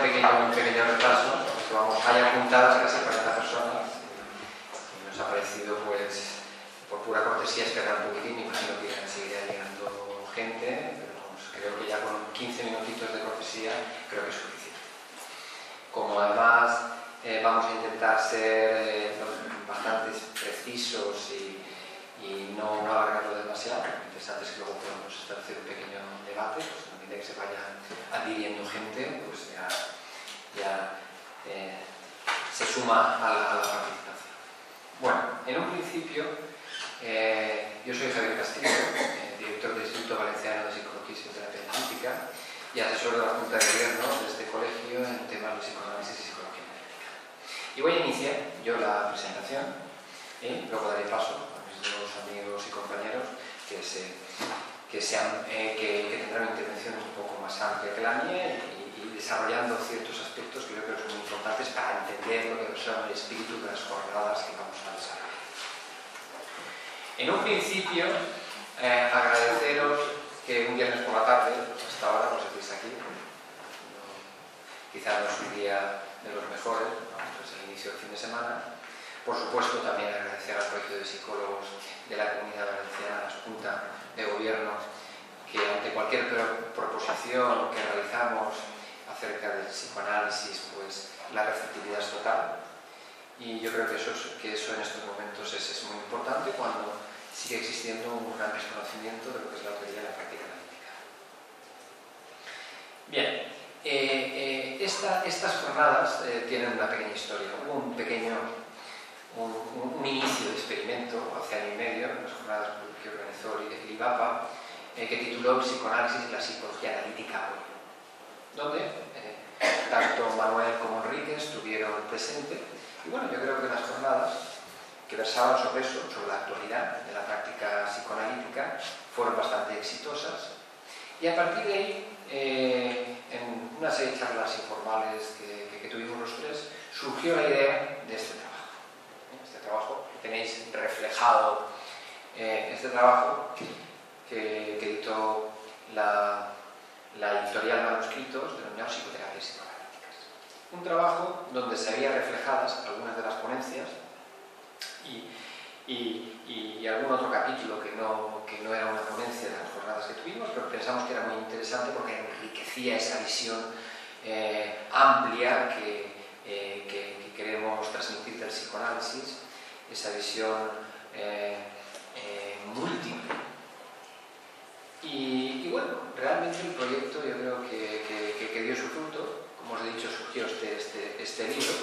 un pequeño retraso, porque hay apuntadas casi 40 personas y nos ha parecido, pues, por pura cortesía, esperar un poquitín. Imagino que seguirá llegando gente, pero vamos, creo que ya con 15 minutitos de cortesía creo que es suficiente. Como además vamos a intentar ser bastante precisos y no alargarlo demasiado, lo interesante es que luego podemos establecer un pequeño debate, pues a medida que se vaya adhiriendo gente, pues ya se suma a la participación. Bueno, en un principio, yo soy Javier Castillo, director del Instituto Valenciano de Psicología y Psicoterapia Analítica y asesor de la Junta de Gobierno de este colegio en temas de psicoanálisis y psicología analítica. Y voy a iniciar yo la presentación y luego daré paso a mis dos amigos y compañeros que tendrán una intervención un poco más amplia que la mía y desarrollando ciertos aspectos que yo creo que son muy importantes para entender lo que son el espíritu de las jornadas que vamos a desarrollar. En un principio, agradeceros que un viernes por la tarde, pues hasta ahora no estéis aquí. Quizá no es un día de los mejores, pues el inicio del fin de semana. Por supuesto, también agradecer al Colegio de Psicólogos de la Comunidad Valenciana, a la Junta de Gobierno, que ante cualquier proposición que realizamos acerca del psicoanálisis, pues la receptividad es total. Y yo creo que eso en estos momentos es muy importante cuando sigue existiendo un gran desconocimiento de lo que es la teoría y la práctica analítica. Bien, estas jornadas tienen una pequeña historia. Hubo un inicio de experimento hace año y medio en las jornadas que organizó el IVAPA, que tituló Psicoanálisis y la psicología analítica hoy, donde tanto Manuel como Enrique estuvieron presentes. Y bueno, yo creo que las jornadas que versaban sobre eso, sobre la actualidad de la práctica psicoanalítica, fueron bastante exitosas. Y a partir de ahí, en una serie de charlas informales que tuvimos los tres, surgió la idea de este trabajo. Este trabajo que tenéis reflejado, este trabajo que editó la editorial Manuscritos, denominado Psicoterapia y Psicoanalíticas. Un trabajo donde se veían reflejadas algunas de las ponencias y algún otro capítulo que no era una ponencia de las jornadas que tuvimos, pero pensamos que era muy interesante porque enriquecía esa visión amplia que queremos transmitir del psicoanálisis, esa visión múltiple. Y bueno, realmente el proyecto yo creo que dio su fruto. Como os he dicho, surgió este libro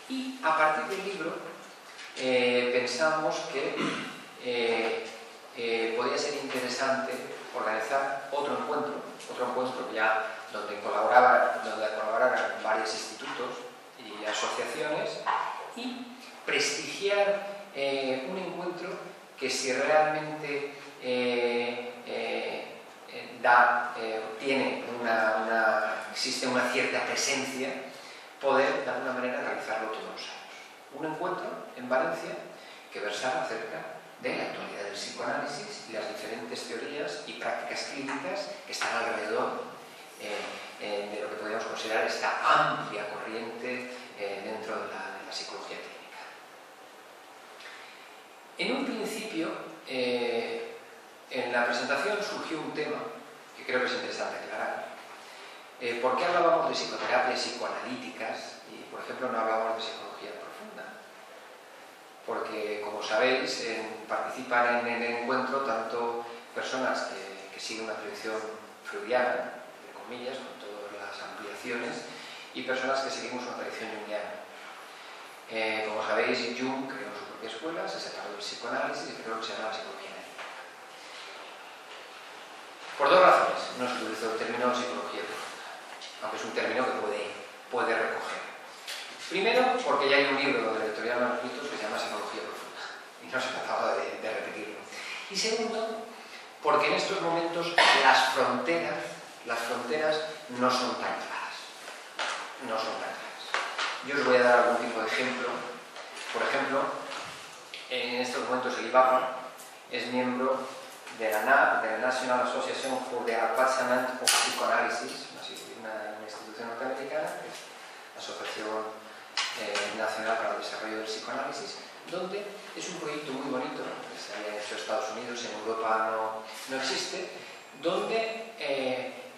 y a partir del libro pensamos que podía ser interesante organizar otro encuentro ya donde colaboraran varios institutos y asociaciones y prestigiar un encuentro que si realmente existe una cierta presencia, poder de alguna manera realizarlo todos los años. Un encuentro en Valencia que versaba acerca de la actualidad del psicoanálisis y las diferentes teorías y prácticas clínicas que están alrededor de lo que podríamos considerar esta amplia corriente dentro de la psicología clínica. En un principio, en la presentación surgió un tema que creo que es interesante aclarar. ¿Por qué hablábamos de psicoterapias psicoanalíticas y, por ejemplo, no hablábamos de psicología profunda? Porque, como sabéis, participan en el encuentro tanto personas que siguen una tradición freudiana, entre comillas, con todas las ampliaciones, y personas que seguimos una tradición junguiana. Como sabéis, Jung creó su propia escuela, se separó del psicoanálisis y creó lo que se llama la psicología analítica. Por dos razones no se utilizó el término psicología profunda, aunque es un término que puede recoger. Primero, porque ya hay un libro de la editorial Manuscritos que se llama Psicología Profunda y no se trataba de repetirlo. Y segundo, porque en estos momentos las fronteras no son tan claras. Yo os voy a dar algún tipo de ejemplo. Por ejemplo, en estos momentos el IVAPA es miembro de la NAP, de la National Association for the Advancement of Psychoanalysis, una institución norteamericana, Asociación Nacional para el Desarrollo del Psicoanálisis, donde es un proyecto muy bonito, que se había hecho en Estados Unidos, en Europa no existe, donde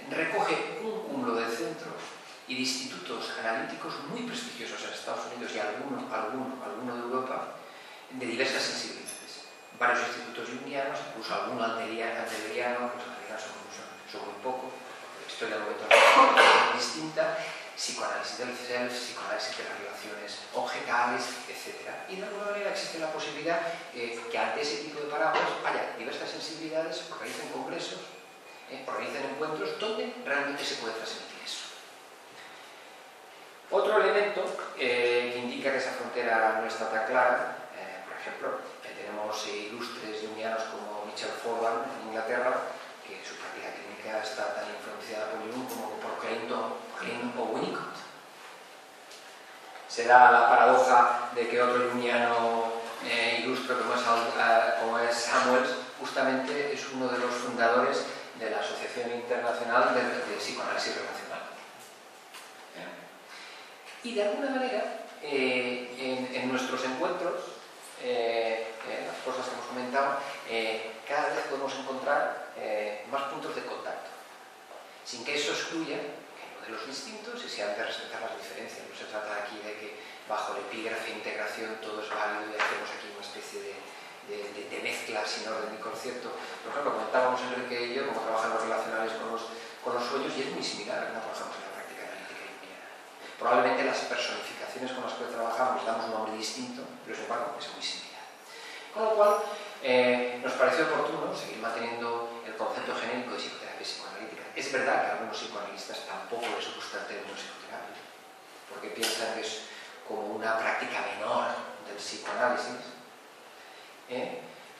recoge un cúmulo de centros y de institutos analíticos muy prestigiosos en Estados Unidos y alguno de Europa, de diversas sensibilidades. Varios institutos junguianos, incluso alguno adleriano, los adlerianos son muy pocos, la historia del momento es distinta, psicoanálisis del self, psicoanálisis de las relaciones objetales, etc. Y de alguna manera existe la posibilidad que ante ese tipo de paraguas haya diversas sensibilidades, organicen congresos, organicen encuentros donde realmente se puede transmitir eso. Otro elemento que indica que esa frontera no está tan clara, por ejemplo, tenemos ilustres junguianos como Michel Fordham en Inglaterra, que su práctica clínica está tan influenciada por Jung como por Clayton o Winnicott. Se da la paradoja de que otro junguiano ilustre como es Samuels, justamente es uno de los fundadores de la Asociación Internacional de Psicoanálisis Relacional. Y de alguna manera, en nuestros encuentros, las cosas que hemos comentado, cada vez podemos encontrar más puntos de contacto, sin que eso excluya que hay modelos distintos y se han de respetar las diferencias. No se trata aquí de que bajo el epígrafe integración todo es válido y hacemos aquí una especie de mezcla sin orden ni concierto. Por ejemplo, comentábamos Enrique y yo cómo trabajan los relacionales con los sueños, y es muy similar a cómo trabajamos en la práctica analítica junguiana. Probablemente las personificaciones con las que trabajamos damos un nombre distinto, pero sin embargo es muy similar. Con lo cual, nos pareció oportuno seguir manteniendo el concepto genérico de psicoterapia psicoanalítica. Es verdad que a algunos psicoanalistas tampoco les gusta el término psicoterapia, porque piensan que es como una práctica menor del psicoanálisis.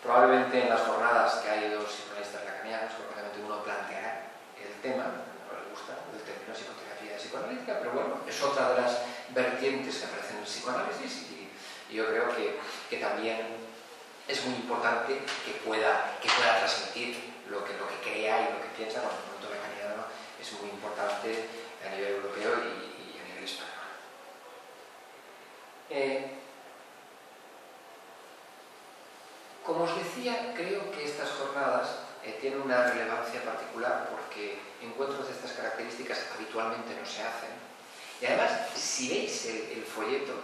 Probablemente en las jornadas que hay dos psicoanalistas lacanianos, probablemente uno planteará el tema, no les gusta el término psicoterapia psicoanalítica, pero bueno, es otra de las vertientes que aparecen en el psicoanálisis y yo creo que también es muy importante que pueda transmitir lo que crea y lo que piensa. Bueno, el movimiento lacaniano es muy importante a nivel europeo y a nivel español. Como os decía, creo que estas jornadas tienen una relevancia particular porque encuentros de estas características habitualmente no se hacen. Y además, si veis el folleto,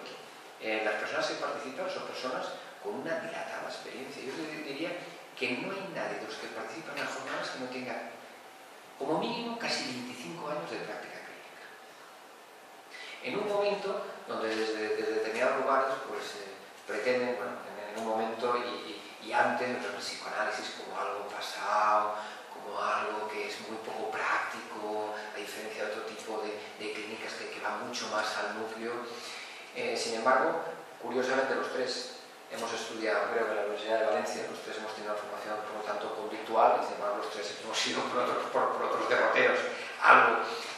las personas que participan son personas con una dilatada experiencia. Yo diría que no hay nadie de los que participan en las jornadas que no tenga como mínimo casi 25 años de práctica clínica. En un momento donde desde determinados lugares pues, pretenden, bueno, en un momento y antes, el psicoanálisis como algo pasado, como algo que es muy poco práctico, a diferencia de otro tipo de clínicas que van mucho más al núcleo. Sin embargo, curiosamente los tres hemos estudiado, creo que en la Universidad de Valencia, los tres hemos tenido una formación, por lo tanto, conductual, y sin embargo los tres hemos ido por otros derroteros.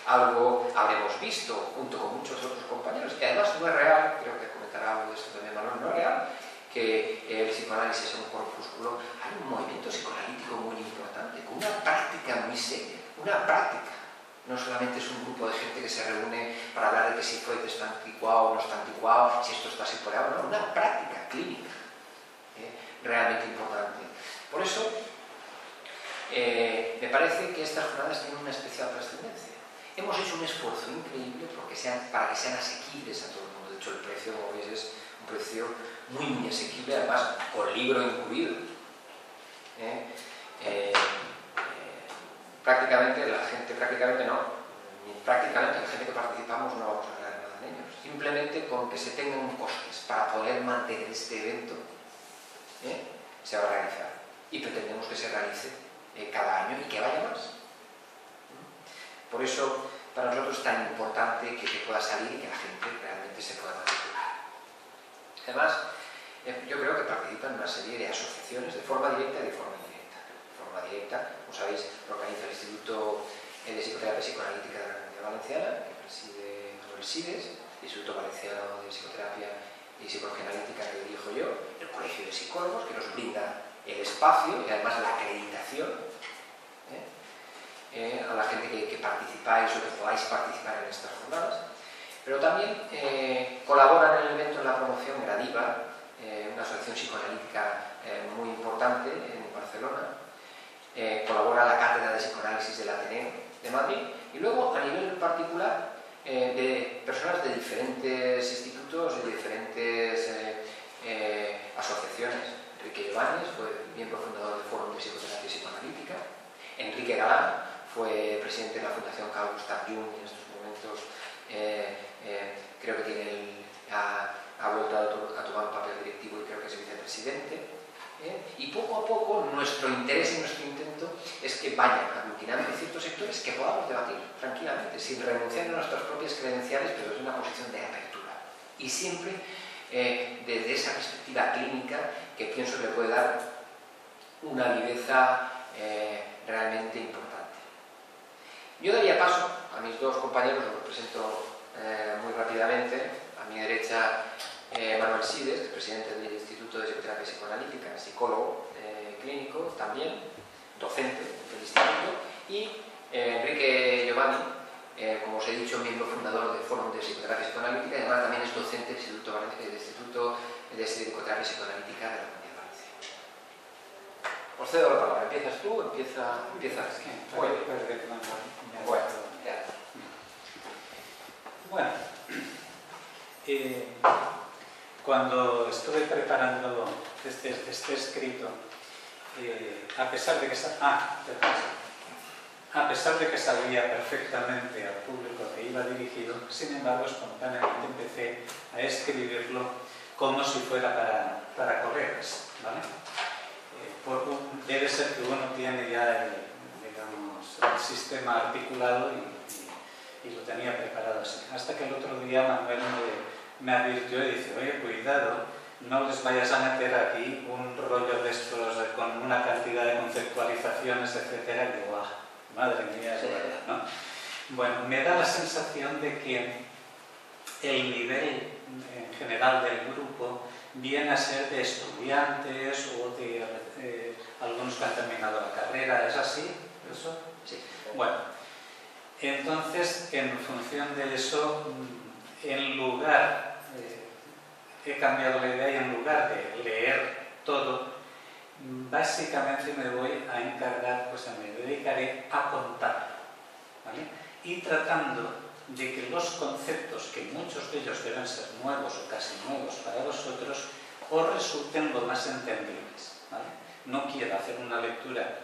Algo habremos visto, junto con muchos otros compañeros, y además no es real, creo que comentará algo de esto también Manuel, no es real, que el psicoanálisis es un corpúsculo. Hay un movimiento psicoanalítico muy importante, con una práctica muy seria, una práctica. No solamente es un grupo de gente que se reúne para hablar de que si Freud está anticuado o no está anticuado, si esto está separado, no, una práctica clínica realmente importante. Por eso, me parece que estas jornadas tienen una especial trascendencia. Hemos hecho un esfuerzo increíble para que sean asequibles a todo el mundo. De hecho, el precio, como veis, es un precio muy asequible, además con libro incluido. Prácticamente la gente que participamos no vamos a ganar nada en ellos. Simplemente con que se tengan costes para poder mantener este evento, se va a realizar. Y pretendemos que se realice cada año y que vaya más. Por eso, para nosotros es tan importante que pueda salir y que la gente realmente se pueda matricular. Además, yo creo que participan en una serie de asociaciones de forma directa y de forma indirecta. De forma directa, como sabéis, lo organiza el Instituto de Psicoterapia Psicoanalítica de la Comunidad Valenciana, que preside Manuel Sides, el Instituto Valenciano de Psicoterapia y Psicología Analítica, que dirijo yo, el Colegio de Psicólogos, que nos brinda el espacio y además la acreditación a la gente que participáis o que podáis participar en estas jornadas. Pero también colabora en el evento, en la promoción, Gradiva, una asociación psicoanalítica muy importante en Barcelona. Colabora la Cátedra de Psicoanálisis del Ateneo de Madrid. Y luego, a nivel particular, de personas de diferentes institutos y diferentes asociaciones. Enrique Giovanni fue miembro fundador del Foro de Psicoterapia Psicoanalítica. Enrique Galán fue presidente de la Fundación Carl Gustav Jung y en estos momentos creo que ha vuelto a tomar un papel directivo y creo que es vicepresidente. Y poco a poco nuestro interés y nuestro intento es que vayan aglutinando ciertos sectores que podamos debatir tranquilamente, sin renunciar a nuestras propias credenciales, pero desde una posición de apertura. Y siempre desde esa perspectiva clínica que pienso le puede dar una viveza realmente importante. Yo daría paso a mis dos compañeros, los presento muy rápidamente. A mi derecha, Manuel Sides, presidente del Instituto de Psicoterapia Psicoanalítica, psicólogo clínico también, docente del instituto, y Enrique Giovanni, como os he dicho, miembro fundador del Foro de Psicoterapia Psicoanalítica y además también es docente del Instituto de Psicoterapia Psicoanalítica de la Comunidad de Valencia. Os cedo la palabra. ¿Empiezas tú? Empieza. Bueno, cuando estuve preparando este escrito, a pesar de que sabía perfectamente al público que iba dirigido, sin embargo, espontáneamente empecé a escribirlo como si fuera para colegas, ¿vale? Debe ser que uno tiene ya el sistema articulado y lo tenía preparado así. Hasta que el otro día Manuel me advirtió y dice: oye, cuidado, no les vayas a meter aquí un rollo de estos con una cantidad de conceptualizaciones, etcétera. Y digo, madre mía, es verdad, ¿no? Bueno, me da la sensación de que el nivel en general del grupo viene a ser de estudiantes o de algunos que han terminado la carrera. ¿Es así? ¿Eso? Sí. Bueno, entonces, en función de eso, en lugar, he cambiado la idea y en lugar de leer todo, básicamente me voy a encargar, me dedicaré a contar, ¿vale? Y tratando de que los conceptos, que muchos de ellos deben ser nuevos o casi nuevos para vosotros, os resulten lo más entendibles, ¿vale? No quiero hacer una lectura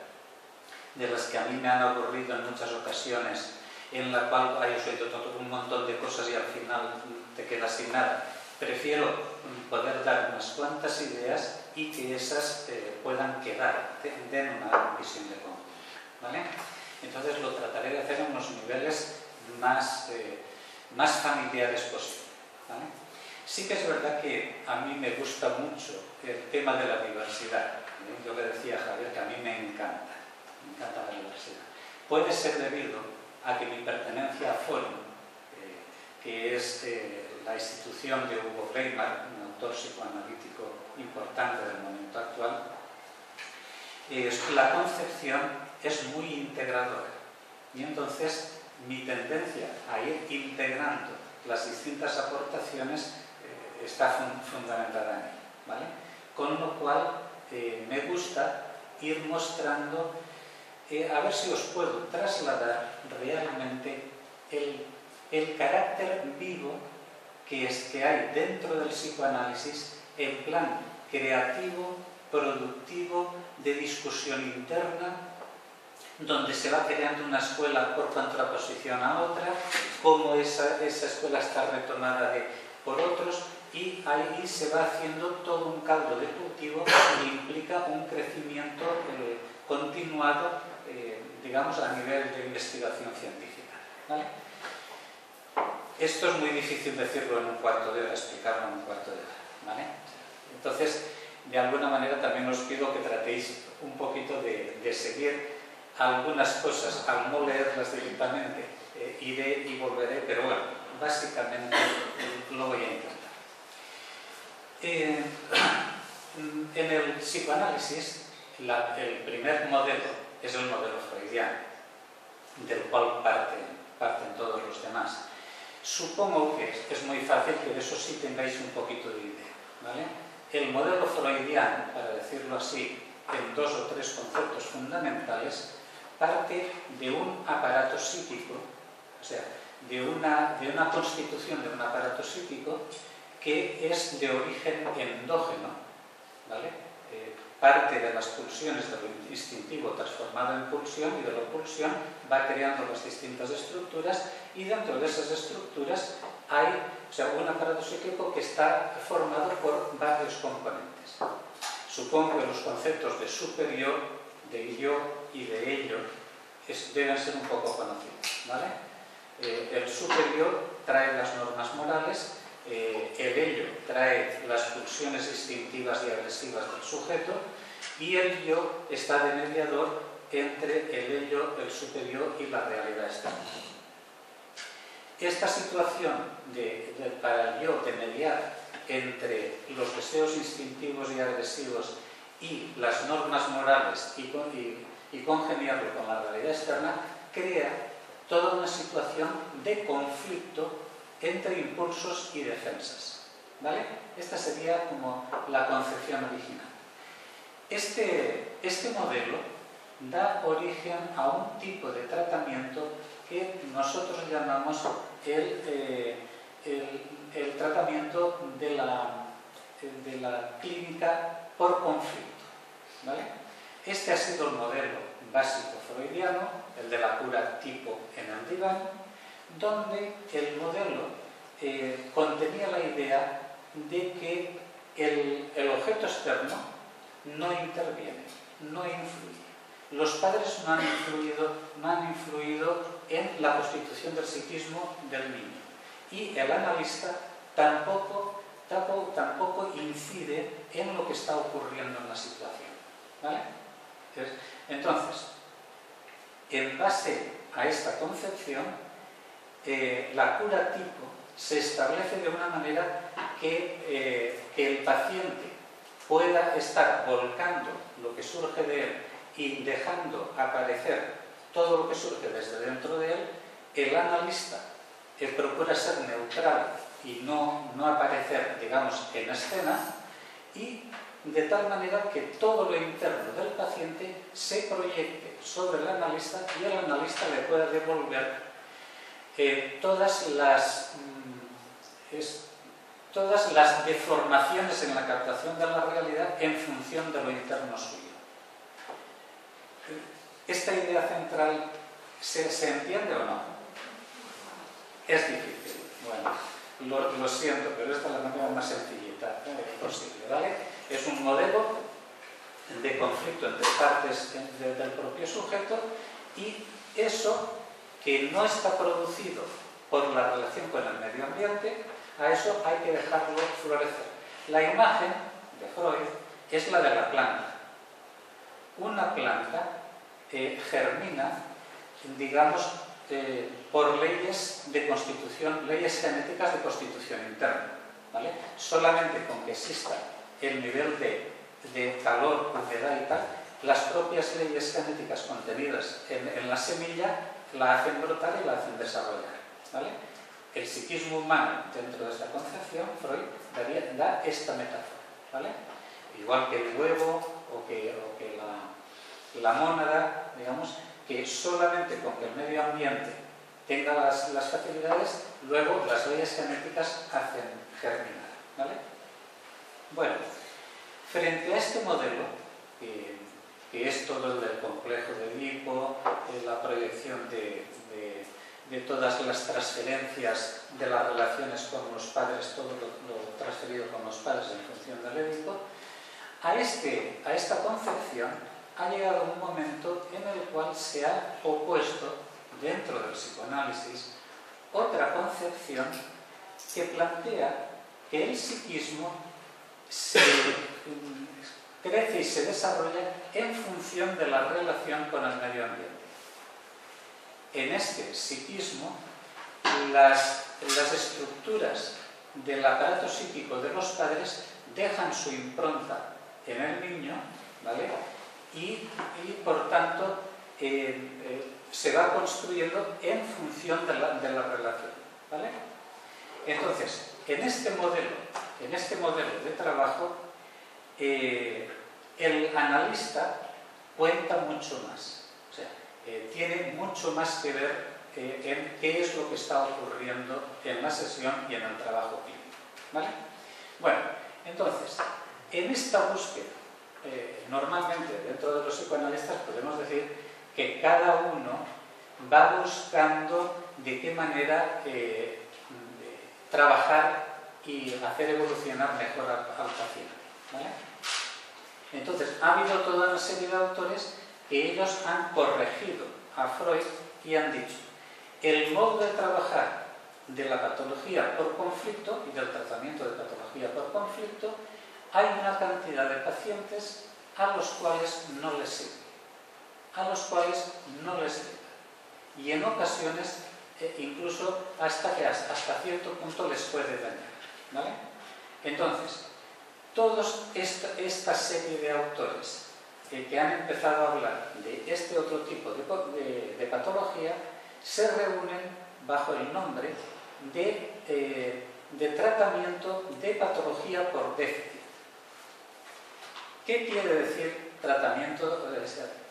de las que a mí me han ocurrido en muchas ocasiones, en la cual hayas oído un montón de cosas y al final te quedas sin nada. Prefiero poder dar unas cuantas ideas y que esas puedan quedar, den una visión de conjunto, ¿vale? Entonces lo trataré de hacer en unos niveles más familiares posible, ¿vale? Sí que es verdad que a mí me gusta mucho el tema de la diversidad. Yo le decía a Javier que a mí me encanta la diversidad. Puede ser debido a que mi pertenencia a Forum, que es la institución de Hugo Weimar, un autor psicoanalítico importante del momento actual, la concepción es muy integradora. Y entonces mi tendencia a ir integrando las distintas aportaciones está fundamentada en ello, ¿vale? Con lo cual me gusta ir mostrando, a ver si os puedo trasladar realmente el carácter vivo que hay dentro del psicoanálisis en plan creativo, productivo, de discusión interna, donde se va creando una escuela por contraposición a otra, cómo esa escuela está retomada por otros, y ahí se va haciendo todo un caldo de cultivo que implica un crecimiento continuado, digamos, a nivel de investigación científica, ¿vale? Esto es muy difícil decirlo en un cuarto de hora, explicarlo en un cuarto de hora, ¿vale? Entonces, de alguna manera también os pido que tratéis un poquito de seguir algunas cosas, al no leerlas directamente, iré y volveré, pero bueno, básicamente lo voy a intentar. En el psicoanálisis, el primer modelo es el modelo freudiano, del cual parten todos los demás. Supongo que es muy fácil que de eso sí tengáis un poquito de idea, ¿vale? El modelo freudiano, para decirlo así, en 2 o 3 conceptos fundamentales, parte de un aparato psíquico, o sea, de una constitución de un aparato psíquico que es de origen endógeno, ¿vale? Parte de las pulsiones de lo instintivo transformado en pulsión, y de la pulsión va creando las distintas estructuras, y dentro de esas estructuras hay, o sea, un aparato psíquico que está formado por varios componentes. Supongo que los conceptos de superior, de yo y de ello deben ser un poco conocidos, ¿vale? El superior trae las normas morales, el ello trae las pulsiones instintivas y agresivas del sujeto, y el yo está de mediador entre el ello, el superior y la realidad externa. Esta situación para el yo de mediar entre los deseos instintivos y agresivos y las normas morales y congeniarlo con la realidad externa, crea toda una situación de conflicto entre impulsos y defensas, ¿vale? Esta sería como la concepción original. Este modelo da origen a un tipo de tratamiento que nosotros llamamos el tratamiento de la clínica por conflicto, ¿vale? Este ha sido el modelo básico freudiano, el de la cura tipo en el diván, donde el modelo contenía la idea de que el objeto externo no interviene, no influye. Los padres no han influido en la constitución del psiquismo del niño, y el analista tampoco incide en lo que está ocurriendo en la situación, ¿vale? Entonces, en base a esta concepción, la cura tipo se establece de una manera que el paciente pueda estar volcando lo que surge de él y dejando aparecer todo lo que surge desde dentro de él. El analista procura ser neutral y no aparecer, digamos, en escena, y de tal manera que todo lo interno del paciente se proyecte sobre el analista, y el analista le pueda devolver todas las deformaciones en la captación de la realidad en función de lo interno suyo. ¿Esta idea central se entiende o no? Es difícil. Bueno, lo siento, pero esta es la manera más sencillita posible, ¿vale? Es un modelo de conflicto entre partes del propio sujeto, y eso que no está producido por la relación con el medio ambiente, a eso hay que dejarlo florecer. La imagen de Freud es la de la planta. Una planta germina, digamos, por leyes de constitución, leyes genéticas de constitución interna, ¿vale? Solamente con que exista el nivel de calor, humedad y tal, las propias leyes genéticas contenidas en la semilla la hacen brotar y la hacen desarrollar, ¿vale? El psiquismo humano, dentro de esta concepción, Freud da esta metáfora, ¿vale? Igual que el huevo o que la mónada, digamos, que solamente con que el medio ambiente tenga las facilidades, luego las leyes genéticas hacen germinar, ¿vale? Bueno, frente a este modelo, que es todo el del complejo de Edipo, la proyección de todas las transferencias de las relaciones con los padres, todo lo transferido con los padres en función del Edipo, a esta concepción ha llegado un momento en el cual se ha opuesto dentro del psicoanálisis otra concepción que plantea que el psiquismo crece y se desarrolla en función de la relación con el medio ambiente. En este psiquismo, las estructuras del aparato psíquico de los padres dejan su impronta en el niño, ¿vale? Y por tanto se va construyendo en función de la relación, ¿vale? Entonces, en este modelo de trabajo, el analista cuenta mucho más, o sea, tiene mucho más que ver en qué es lo que está ocurriendo en la sesión y en el trabajo clínico, ¿vale? Bueno, entonces, en esta búsqueda, normalmente dentro de los psicoanalistas podemos decir que cada uno va buscando de qué manera trabajar y hacer evolucionar mejor al paciente, ¿vale? Entonces, ha habido toda una serie de autores que ellos han corregido a Freud y han dicho: el modo de trabajar de la patología por conflicto y del tratamiento de patología por conflicto, hay una cantidad de pacientes a los cuales no les sirve, y en ocasiones incluso hasta cierto punto les puede dañar, ¿vale? Entonces, toda esta serie de autores que han empezado a hablar de este otro tipo de patología se reúnen bajo el nombre de tratamiento de patología por déficit. ¿Qué quiere decir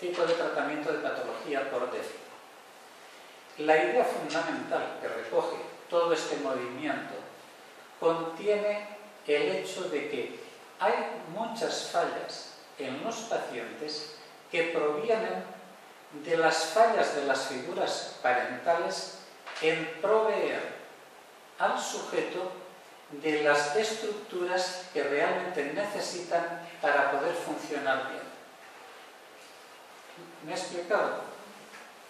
tipo de tratamiento de patología por déficit? La idea fundamental que recoge todo este movimiento contiene el hecho de que hay muchas fallas en los pacientes que provienen de las fallas de las figuras parentales en proveer al sujeto de las estructuras que realmente necesitan para poder funcionar bien. ¿Me he explicado?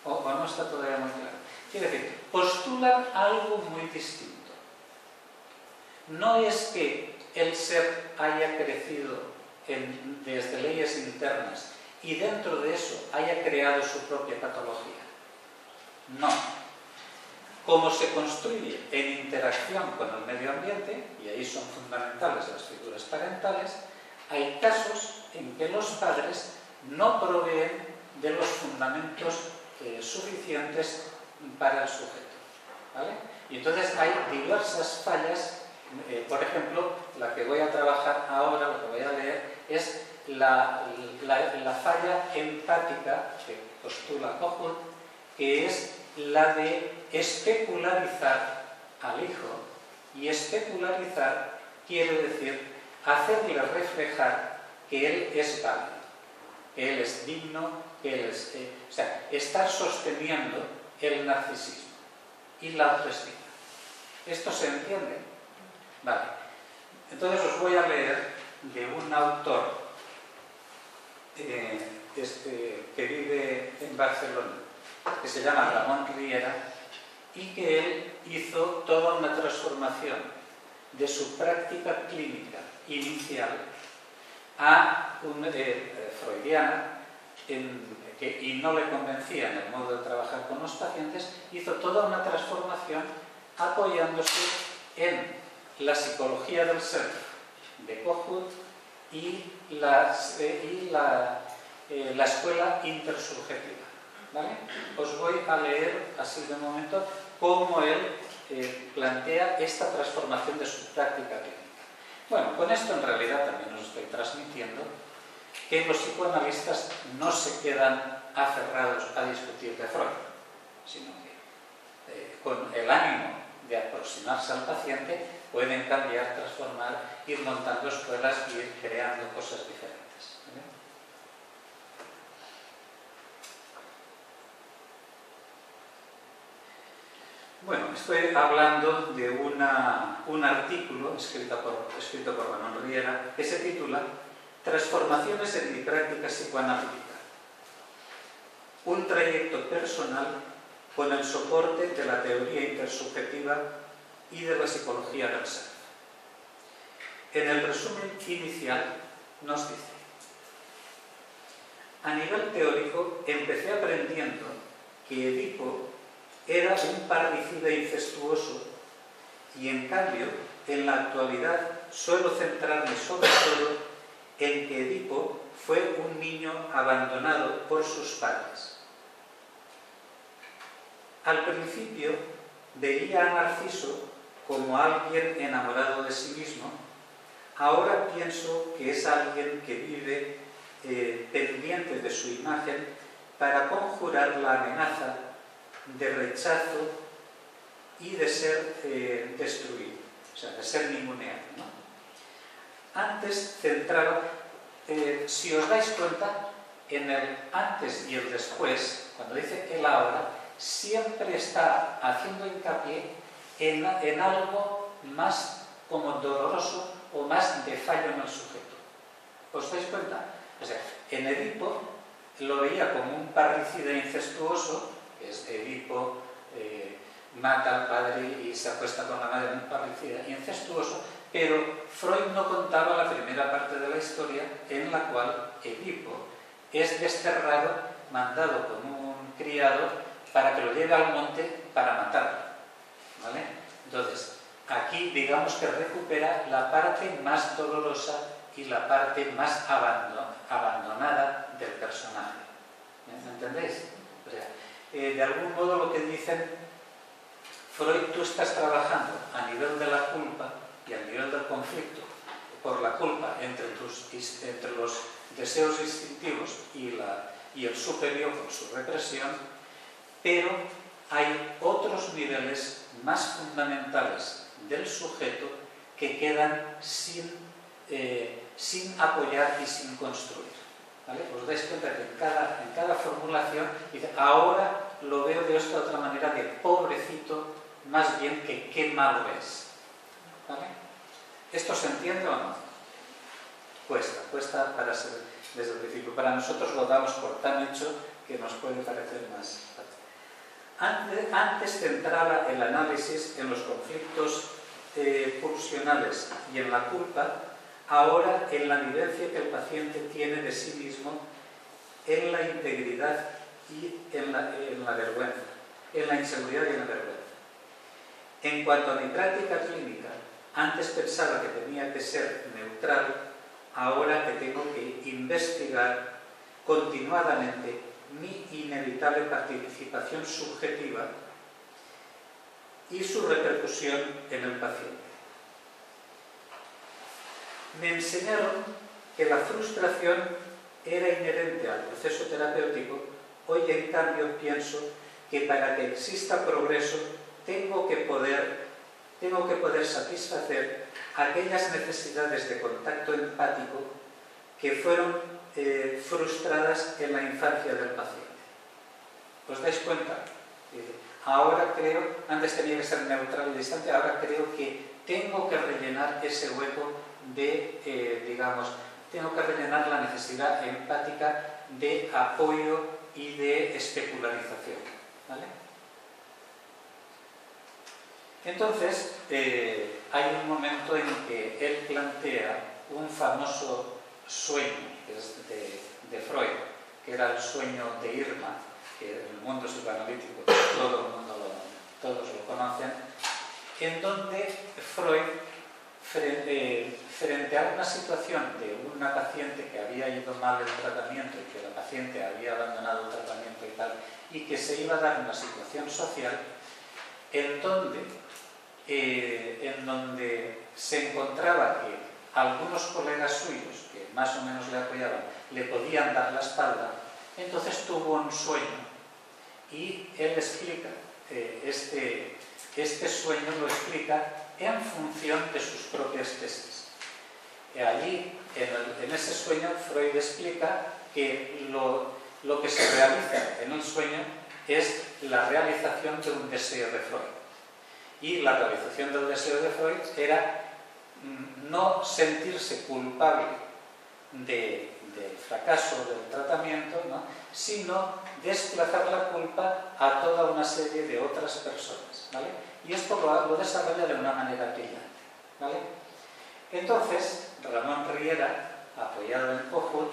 ¿O no está todavía muy claro? Quiere decir, postulan algo muy distinto. No es que el ser haya crecido desde leyes internas y dentro de eso haya creado su propia patología. No. Como se construye en interacción con el medio ambiente, y ahí son fundamentales las figuras parentales, hay casos en que los padres no proveen de los fundamentos suficientes para el sujeto, ¿vale? Y entonces hay diversas fallas. Por ejemplo, la que voy a trabajar ahora, lo que voy a leer, es la falla empática que postula Kohut, que es la de especularizar al hijo. Y especularizar quiere decir hacerle reflejar que él es válido, que él es digno, que él es... o sea, estar sosteniendo el narcisismo y la autoestima. ¿Esto se entiende? Vale. Entonces os voy a leer de un autor que vive en Barcelona, que se llama Ramón Riera, y que él hizo toda una transformación de su práctica clínica inicial a freudiana, y no le convencía en el modo de trabajar con los pacientes, hizo toda una transformación apoyándose en la psicología del ser de Kohut y la escuela intersubjetiva, ¿vale? Os voy a leer así de momento cómo él plantea esta transformación de su práctica clínica. Bueno, con esto en realidad también os estoy transmitiendo que los psicoanalistas no se quedan aferrados a discutir de Freud, sino que con el ánimo de aproximarse al paciente pueden cambiar, transformar, ir montando escuelas y ir creando cosas diferentes, ¿vale? Bueno, estoy hablando de un artículo escrito por Ramón Riera que se titula Transformaciones en mi práctica psicoanalítica. Un trayecto personal con el soporte de la teoría intersubjetiva y de la psicología del ser. En el resumen inicial nos dice: a nivel teórico empecé aprendiendo que Edipo era un parricida incestuoso y en cambio en la actualidad suelo centrarme sobre todo en que Edipo fue un niño abandonado por sus padres. Al principio veía a Narciso como alguien enamorado de sí mismo, ahora pienso que es alguien que vive pendiente de su imagen para conjurar la amenaza de rechazo y de ser destruido, o sea, de ser ninguneado, ¿no? Antes centraba, si os dais cuenta, en el antes y el después, cuando dice el ahora, siempre está haciendo hincapié en algo más como doloroso o más de fallo en el sujeto. ¿Os dais cuenta? O sea, en Edipo lo veía como un parricida incestuoso, que es Edipo mata al padre y se acuesta con la madre, un parricida incestuoso, pero Freud no contaba la primera parte de la historia en la cual Edipo es desterrado, mandado con un criado para que lo lleve al monte para matarlo, ¿vale? Entonces, aquí digamos que recupera la parte más dolorosa y la parte más abandonada del personaje. ¿Me entendéis? O sea, de algún modo lo que dicen, Freud, tú estás trabajando a nivel de la culpa y a nivel del conflicto por la culpa entre los deseos instintivos y el superior con su represión, pero hay otros niveles más fundamentales del sujeto que quedan sin apoyar y sin construir, ¿vale? Os dais cuenta que en cada formulación dice, ahora lo veo de esta otra manera, de pobrecito, más bien que qué malo es, ¿vale? ¿Esto se entiende o no? Cuesta para ser desde el principio. Para nosotros lo damos por tan hecho que nos puede parecer más fácil. Antes centraba el análisis en los conflictos pulsionales y en la culpa, ahora en la vivencia que el paciente tiene de sí mismo, en la integridad y en la vergüenza, en la inseguridad y en la vergüenza. En cuanto a mi práctica clínica, antes pensaba que tenía que ser neutral, ahora que tengo que investigar continuadamente mi inevitable participación subjetiva y su repercusión en el paciente. Me enseñaron que la frustración era inherente al proceso terapéutico. Hoy, en cambio, pienso que para que exista progreso tengo que poder satisfacer aquellas necesidades de contacto empático que fueron frustradas en la infancia del paciente. ¿Os dais cuenta? Ahora creo, antes tenía que ser neutral y distante, ahora creo que tengo que rellenar ese hueco de, tengo que rellenar la necesidad empática de apoyo y de especularización, ¿vale? Entonces, hay un momento en que él plantea un famoso sueño, que es de Freud, que era el sueño de Irma, que en el mundo psicoanalítico todos lo conocen, en donde Freud, frente a una situación de una paciente que había ido mal el tratamiento y que la paciente había abandonado el tratamiento y tal, y que se iba a dar una situación social en donde se encontraba que algunos colegas suyos, que más o menos le apoyaban, le podían dar la espalda, entonces tuvo un sueño y él explica, este sueño lo explica en función de sus propias tesis. Allí, en ese sueño, Freud explica que lo que se realiza en el sueño es la realización de un deseo de Freud. Y la realización del deseo de Freud era no sentirse culpable del fracaso del tratamiento, ¿no?, sino desplazar la culpa a toda una serie de otras personas, ¿vale? Y esto lo desarrolla de una manera brillante, ¿vale? Entonces, Ramón Riera, apoyado en Kohut,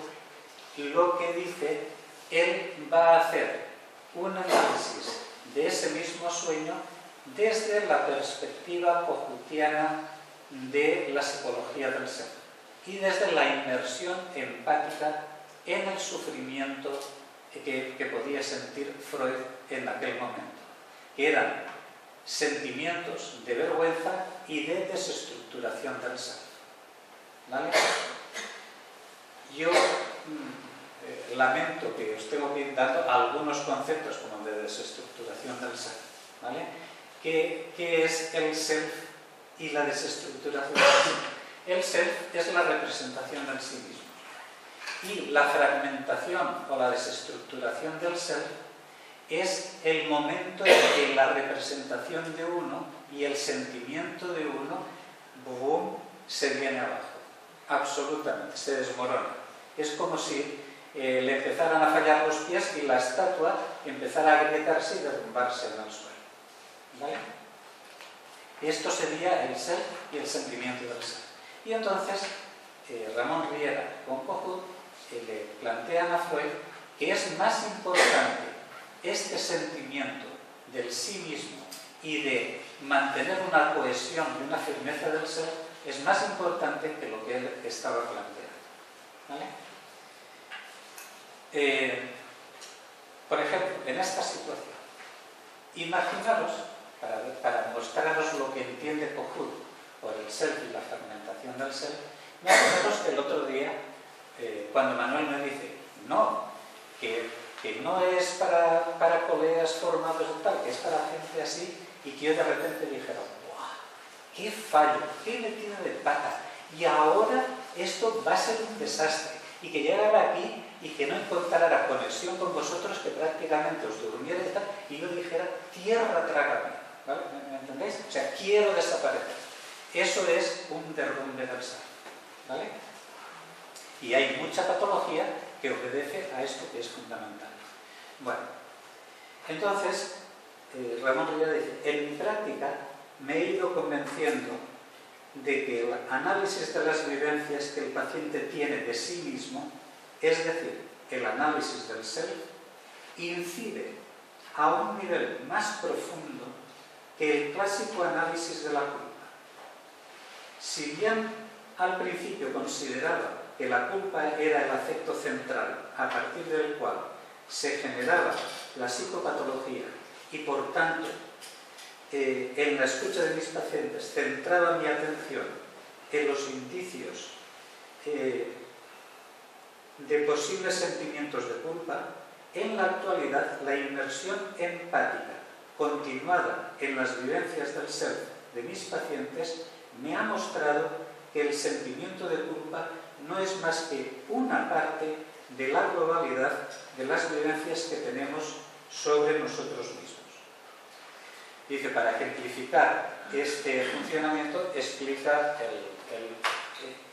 lo que dice, él va a hacer un análisis de ese mismo sueño desde la perspectiva kohutiana de la psicología del ser y desde la inmersión empática en el sufrimiento que podía sentir Freud en aquel momento, que eran sentimientos de vergüenza y de desestructuración del self. ¿Vale? Yo lamento que os tengo que ir dando algunos conceptos como de desestructuración del self. ¿Vale? ¿Qué es el self y la desestructuración del self? El self es la representación del sí mismo. Y la fragmentación o la desestructuración del self es el momento en que la representación de uno y el sentimiento de uno, boom, se viene abajo. Absolutamente, se desmorona. Es como si le empezaran a fallar los pies y la estatua empezara a agrietarse y derrumbarse en el suelo. ¿Vale? Esto sería el self y el sentimiento del self. Y entonces, Ramón Riera con Kohut le plantean a Freud que es más importante este sentimiento del sí mismo y de mantener una cohesión y una firmeza del ser, es más importante que lo que él estaba planteando. ¿Vale? Por ejemplo, en esta situación, imaginaros, para mostraros lo que entiende Kohut por el self y la fragmentación del self, imaginaros que el otro día, cuando Manuel me dice, no, que no es para colegas formados y tal, que es para gente así, y que yo de repente dijera, ¡guau! ¡Qué fallo! ¡Qué metida de pata! Y ahora esto va a ser un desastre. Y que llegara aquí y que no encontrara conexión con vosotros, que prácticamente os durmiera y tal, y yo dijera, tierra trágame. ¿Vale? ¿Me entendéis? O sea, quiero desaparecer. Eso es un derrumbe del ser. ¿Vale? Y hay mucha patología que obedece a esto que es fundamental. Bueno, entonces, Ramón Riera dice, en mi práctica me he ido convenciendo de que el análisis de las vivencias que el paciente tiene de sí mismo, es decir, el análisis del self, incide a un nivel más profundo que el clásico análisis de la culpa. Si bien al principio consideraba que la culpa era el afecto central a partir del cual se generaba la psicopatología y por tanto en la escucha de mis pacientes centraba mi atención en los indicios de posibles sentimientos de culpa, en la actualidad la inmersión empática continuada en las vivencias del self de mis pacientes me ha mostrado que el sentimiento de culpa no es más que una parte de la globalidad de las vivencias que tenemos sobre nosotros mismos. Dice, para ejemplificar este funcionamiento, explica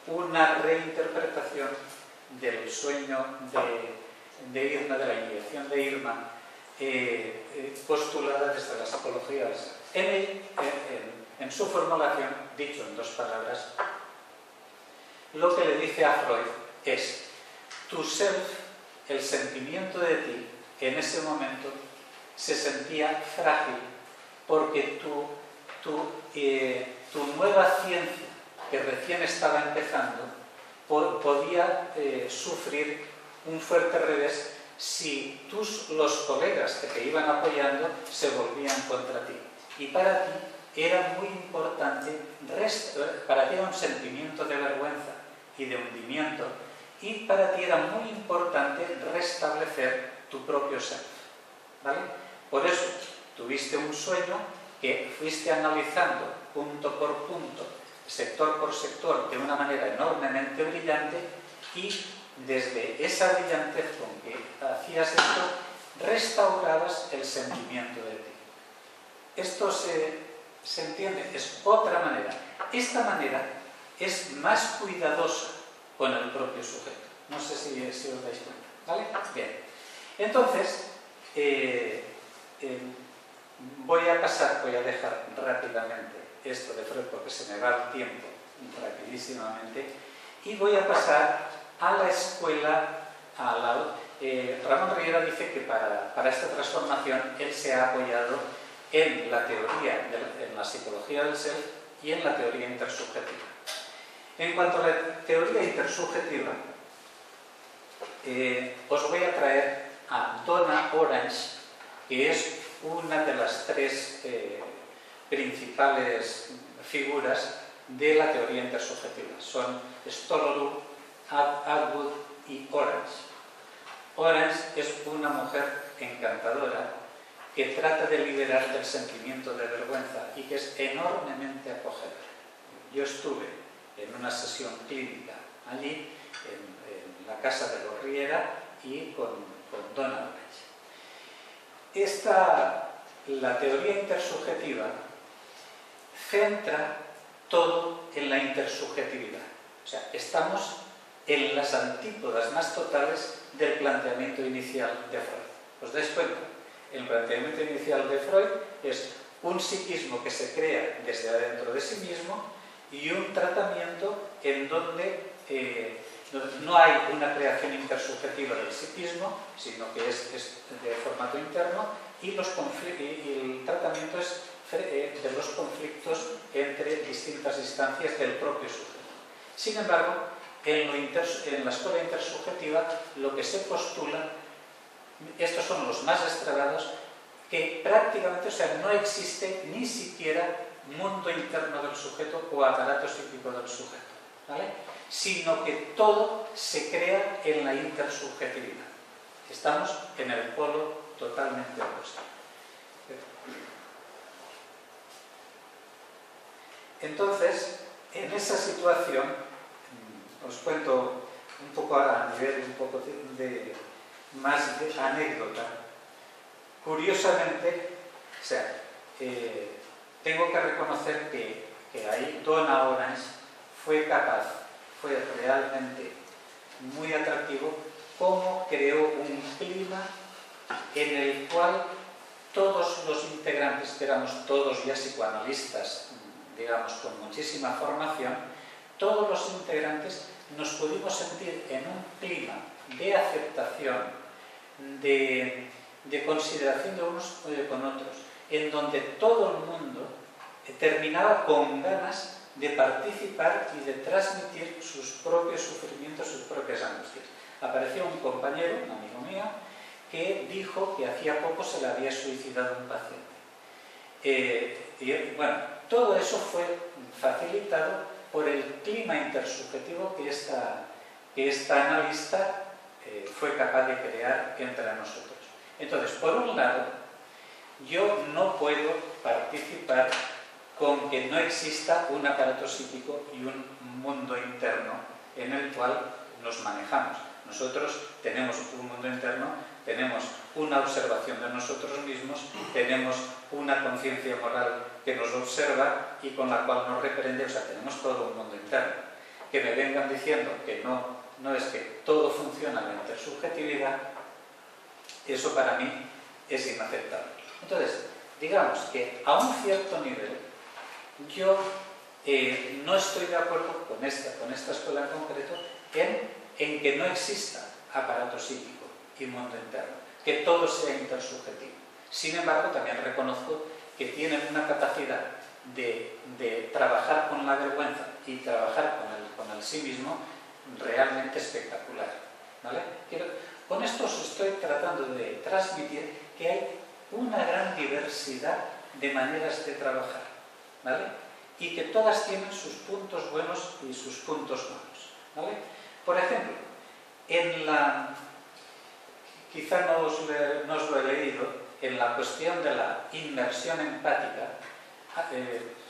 una reinterpretación del sueño de Irma, de la inyección de Irma, postulada desde la psicología del ser. En su formulación, dicho en dos palabras, lo que le dice a Freud es, tu self, el sentimiento de ti, en ese momento se sentía frágil porque tu nueva ciencia, que recién estaba empezando, podía sufrir un fuerte revés si los colegas que te iban apoyando se volvían contra ti. Y para ti era muy importante, para ti era un sentimiento de vergüenza y de hundimiento, y para ti era muy importante restablecer tu propio ser. ¿Vale? Por eso tuviste un sueño que fuiste analizando punto por punto, sector por sector, de una manera enormemente brillante, y desde esa brillantez con que hacías esto, restaurabas el sentimiento de ti. Esto se entiende, es otra manera. Esta manera es más cuidadosa con el propio sujeto. No sé si os dais cuenta. ¿Vale? Bien. Entonces, voy a dejar rápidamente esto de Freud porque se me va el tiempo rapidísimamente, y voy a pasar a la escuela. Ramón Riera dice que para esta transformación él se ha apoyado en la teoría, en la psicología del ser y en la teoría intersubjetiva. En cuanto a la teoría intersubjetiva, os voy a traer a Donna Orange, que es una de las tres principales figuras de la teoría intersubjetiva. Son Stolorow, Atwood y Orange. Orange es una mujer encantadora que trata de liberar del sentimiento de vergüenza y que es enormemente acogedora. Yo estuve en una sesión clínica allí, en la casa de los Riera y con Donna Orange. La teoría intersubjetiva centra todo en la intersubjetividad. O sea, estamos en las antípodas más totales del planteamiento inicial de Freud. ¿Os dais cuenta? El planteamiento inicial de Freud es un psiquismo que se crea desde adentro de sí mismo y un tratamiento en donde no hay una creación intersubjetiva del psiquismo, sino que es de formato interno, y el tratamiento es de los conflictos entre distintas instancias del propio sujeto. Sin embargo, en la escuela intersubjetiva lo que se postula, estos son los más extravados, que prácticamente, o sea, no existe ni siquiera mundo interno del sujeto o aparato psíquico del sujeto, ¿vale? Sino que todo se crea en la intersubjetividad. Estamos en el polo totalmente opuesto. Entonces, en esa situación, os cuento un poco ahora a nivel un poco más de anécdota. Curiosamente, o sea, tengo que reconocer que ahí Donna Orange fue realmente muy atractivo, cómo creó un clima en el cual todos los integrantes, que éramos todos ya psicoanalistas, digamos, con muchísima formación, todos los integrantes nos pudimos sentir en un clima de aceptación, de consideración de unos con otros, en donde todo el mundo terminaba con ganas de participar y de transmitir sus propios sufrimientos, sus propias angustias. Apareció un compañero, un amigo mío, que dijo que hacía poco se le había suicidado un paciente. Bueno, todo eso fue facilitado por el clima intersubjetivo que esta analista fue capaz de crear entre nosotros. Entonces, por un lado, yo no puedo participar con que no exista un aparato psíquico y un mundo interno en el cual nos manejamos. Nosotros tenemos un mundo interno, tenemos una observación de nosotros mismos, tenemos una conciencia moral que nos observa y con la cual nos reprende, o sea, tenemos todo un mundo interno. Que me vengan diciendo que no es que todo funciona en la intersubjetividad, eso para mí es inaceptable. Entonces, digamos que a un cierto nivel, yo no estoy de acuerdo con esta escuela en concreto en que no exista aparato psíquico y mundo interno, que todo sea intersubjetivo. Sin embargo, también reconozco que tienen una capacidad de trabajar con la vergüenza y trabajar con el sí mismo realmente espectacular, ¿vale? Con esto os estoy tratando de transmitir que hay una gran diversidad de maneras de trabajar, ¿vale? Y que todas tienen sus puntos buenos y sus puntos malos, ¿vale? Por ejemplo, quizá no os lo he leído, en la cuestión de la inmersión empática,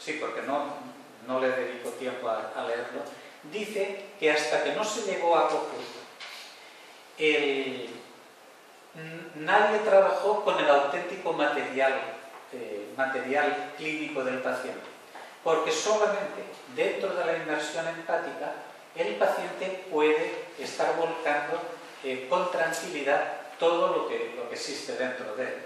sí, porque no le dedico tiempo a leerlo, dice que hasta que no se llegó a Coco, nadie trabajó con el auténtico material clínico del paciente, porque solamente dentro de la inmersión empática el paciente puede estar volcando con tranquilidad todo lo que existe dentro de él.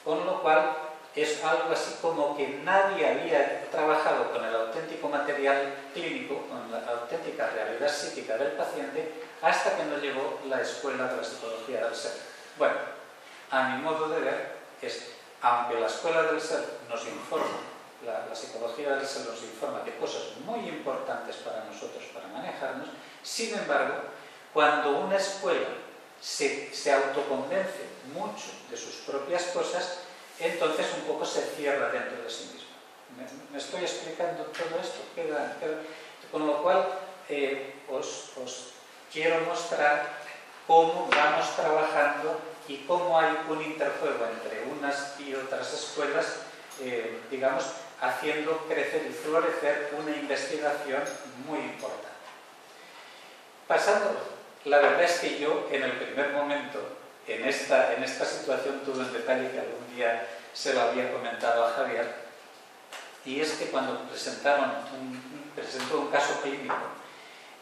Con lo cual es algo así como que nadie había trabajado con el auténtico material clínico, con la auténtica realidad psíquica del paciente, hasta que no llegó la escuela de la psicología del ser. Bueno, a mi modo de ver, aunque la escuela del ser nos informa, la psicología del ser nos informa de cosas muy importantes para nosotros, para manejarnos, sin embargo, cuando una escuela se autoconvence mucho de sus propias cosas, entonces un poco se cierra dentro de sí mismo. Me estoy explicando todo esto. Con lo cual, os quiero mostrar cómo vamos trabajando y cómo hay un interjuego entre unas y otras escuelas, digamos, haciendo crecer y florecer una investigación muy importante. Pasando, la verdad es que yo en el primer momento, en esta situación, tuve un detalle que algún día se lo había comentado a Javier, y es que cuando presentó un caso clínico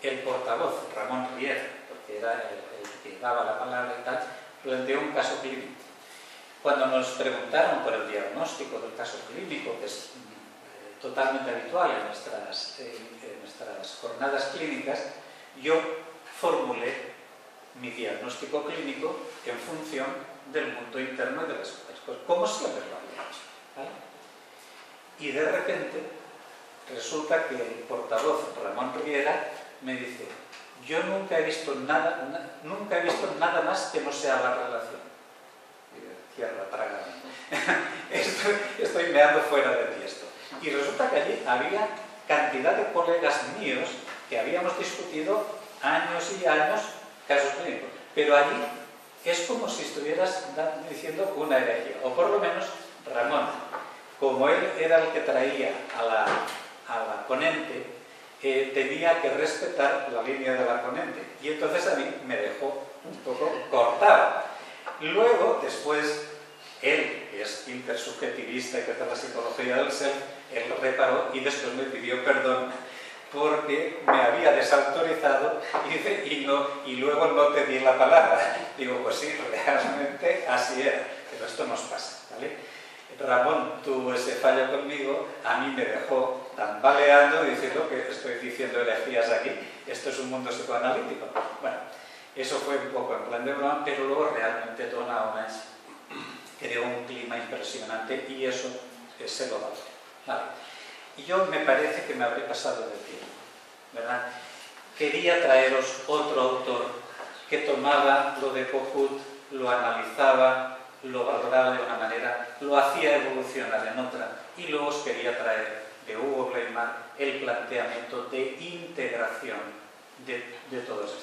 el portavoz, Ramón Riera, porque era el que daba la palabra y tal, planteó un caso clínico. Cuando nos preguntaron por el diagnóstico del caso clínico, que es totalmente habitual en nuestras jornadas clínicas, yo formulé mi diagnóstico clínico en función del mundo interno de las cosas, pues como siempre lo había hecho, ¿vale? Y de repente resulta que el portavoz Ramón Riera me dice: yo nunca he visto nada más que no sea la relación. Y tierra, trágame. Estoy meando fuera de ti esto. Y resulta que allí había cantidad de colegas míos que habíamos discutido años y años casos clínicos. Pero allí es como si estuvieras diciendo una herejía. O por lo menos Ramón, como él era el que traía a la ponente, tenía que respetar la línea de la ponente. Y entonces a mí me dejó un poco cortado. Luego, después, él, que es intersubjetivista y que hace la psicología del self, él lo reparó y después me pidió perdón porque me había desautorizado y luego no te di la palabra. Digo, pues sí, realmente así era, pero esto nos pasa, ¿vale? Ramón tuvo ese fallo conmigo, a mí me dejó tambaleando diciendo que estoy diciendo herejías aquí, esto es un mundo psicoanalítico. Bueno, eso fue un poco en plan de broma, pero luego realmente Donna Orange creó un clima impresionante y eso se lo valora, ¿vale? Y yo me parece que me habré pasado de tiempo, ¿verdad? Quería traeros otro autor que tomaba lo de Kohut, lo analizaba, lo valoraba de una manera, lo hacía evolucionar en otra, y luego os quería traer de Hugo Bleiman el planteamiento de integración de todo esto.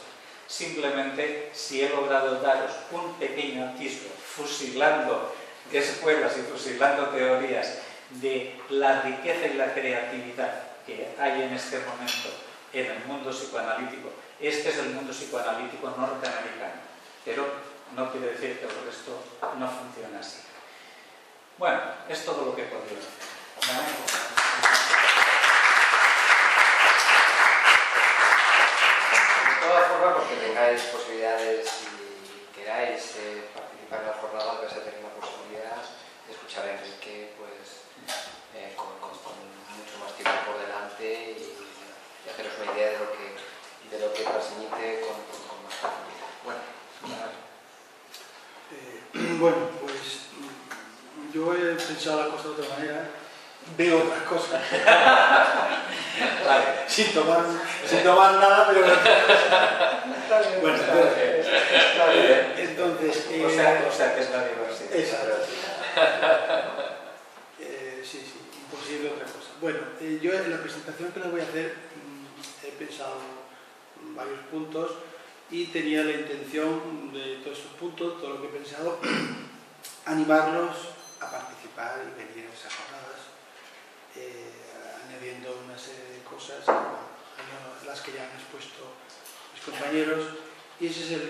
Simplemente, si he logrado daros un pequeño atisbo, fusilando escuelas y fusilando teorías de la riqueza y la creatividad que hay en este momento en el mundo psicoanalítico. Este es el mundo psicoanalítico norteamericano, pero no quiere decir que el resto no funcione así. Bueno, es todo lo que he podido hacer, ¿vale? De todas formas, porque tengáis posibilidades y queráis participar en la jornada, vais a tener la posibilidad de escuchar a Enrique pues, con mucho más tiempo por delante y haceros una idea de lo que transmite con más facilidad. Bueno, bueno, pues yo he pensado la cosa de otra manera, veo otras cosas. Vale. sin tomar nada, pero Está bien, bueno, está bien. Entonces, O sea que es la diversidad. Exacto. Sí, imposible otra cosa. Bueno, yo en la presentación que les voy a hacer he pensado en varios puntos y tenía la intención de todos esos puntos, todo lo que he pensado, animarlos a participar y venir a esas jornadas, añadiendo una serie de cosas a las que ya han expuesto mis compañeros, y ese es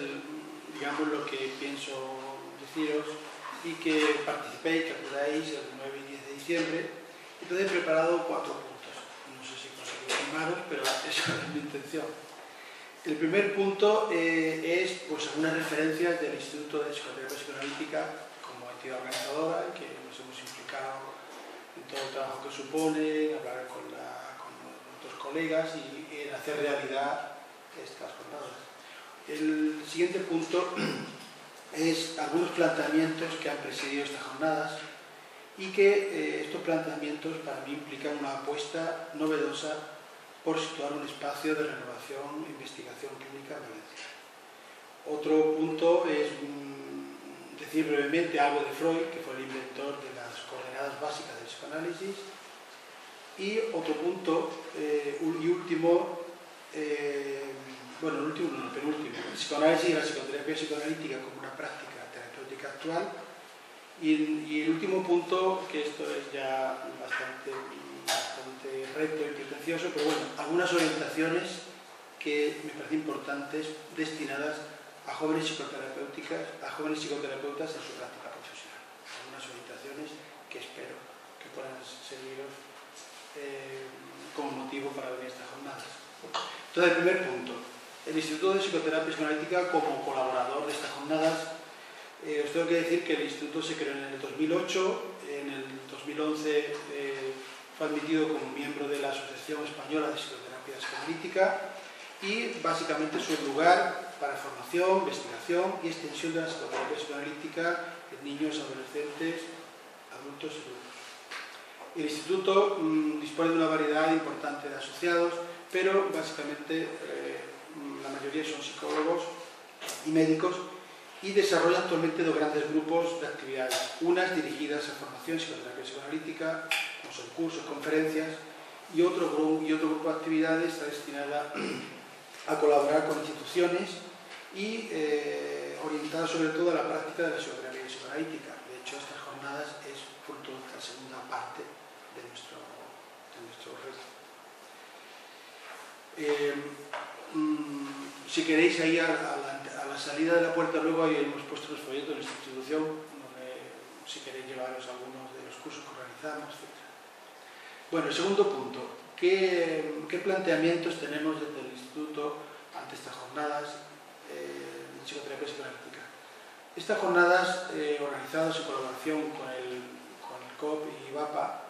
digamos, lo que pienso deciros, y que participéis, que acudáis el 9 y 10 de diciembre. Entonces he preparado 4 puntos, no sé si conseguiré animaros, pero esa es mi intención. El primer punto es pues, algunas referencias del Instituto de Psicoterapia Psicoanalítica como entidad organizadora, que nos hemos implicado en todo el trabajo que supone, hablar con otros colegas y en hacer realidad estas jornadas. El siguiente punto es algunos planteamientos que han presidido estas jornadas y que estos planteamientos para mí implican una apuesta novedosa por situar un espacio de renovación e investigación clínica en Valencia. Otro punto es decir brevemente algo de Freud, que fue el inventor de las coordenadas básicas del psicoanálisis, Y otro punto, y último, bueno, el último no, el penúltimo, el psicoanálisis y la psicoterapia psicoanalítica como una práctica terapéutica actual. Y el último punto, que esto es ya bastante recto y pretencioso, pero bueno, algunas orientaciones que me parecen importantes destinadas a jóvenes psicoterapeutas en su práctica profesional. Algunas orientaciones que espero que puedan serviros como motivo para venir a estas jornadas. Entonces, el primer punto, el Instituto de Psicoterapia Psicoanalítica como colaborador de estas jornadas. Os tengo que decir que el Instituto se creó en el 2008, en el 2011 fue admitido como miembro de la Asociación Española de Psicoterapia Psicoanalítica y básicamente es un lugar para formación, investigación y extensión de la psicoterapia psicoanalítica en niños, adolescentes, adultos y grupos. El Instituto dispone de una variedad importante de asociados, pero básicamente la mayoría son psicólogos y médicos y desarrolla actualmente dos grandes grupos de actividades, unas dirigidas a formación en psicoterapia psicoanalítica, como son cursos, conferencias, y otro grupo de actividades está destinada a colaborar con instituciones y orientada sobre todo a la práctica de la psicoterapia psicoanalítica. De hecho, estas jornadas es fruto de la segunda parte de nuestro reto. Si queréis, ahí a la salida de la puerta, luego ahí hemos puesto los folletos de nuestra institución, donde, si queréis llevaros algunos de los cursos que organizamos, etc. Bueno, el segundo punto, ¿qué planteamientos tenemos desde el Instituto ante estas jornadas de psicoterapia psicoanalítica? Estas jornadas, organizadas en colaboración con el COP y IVAPA,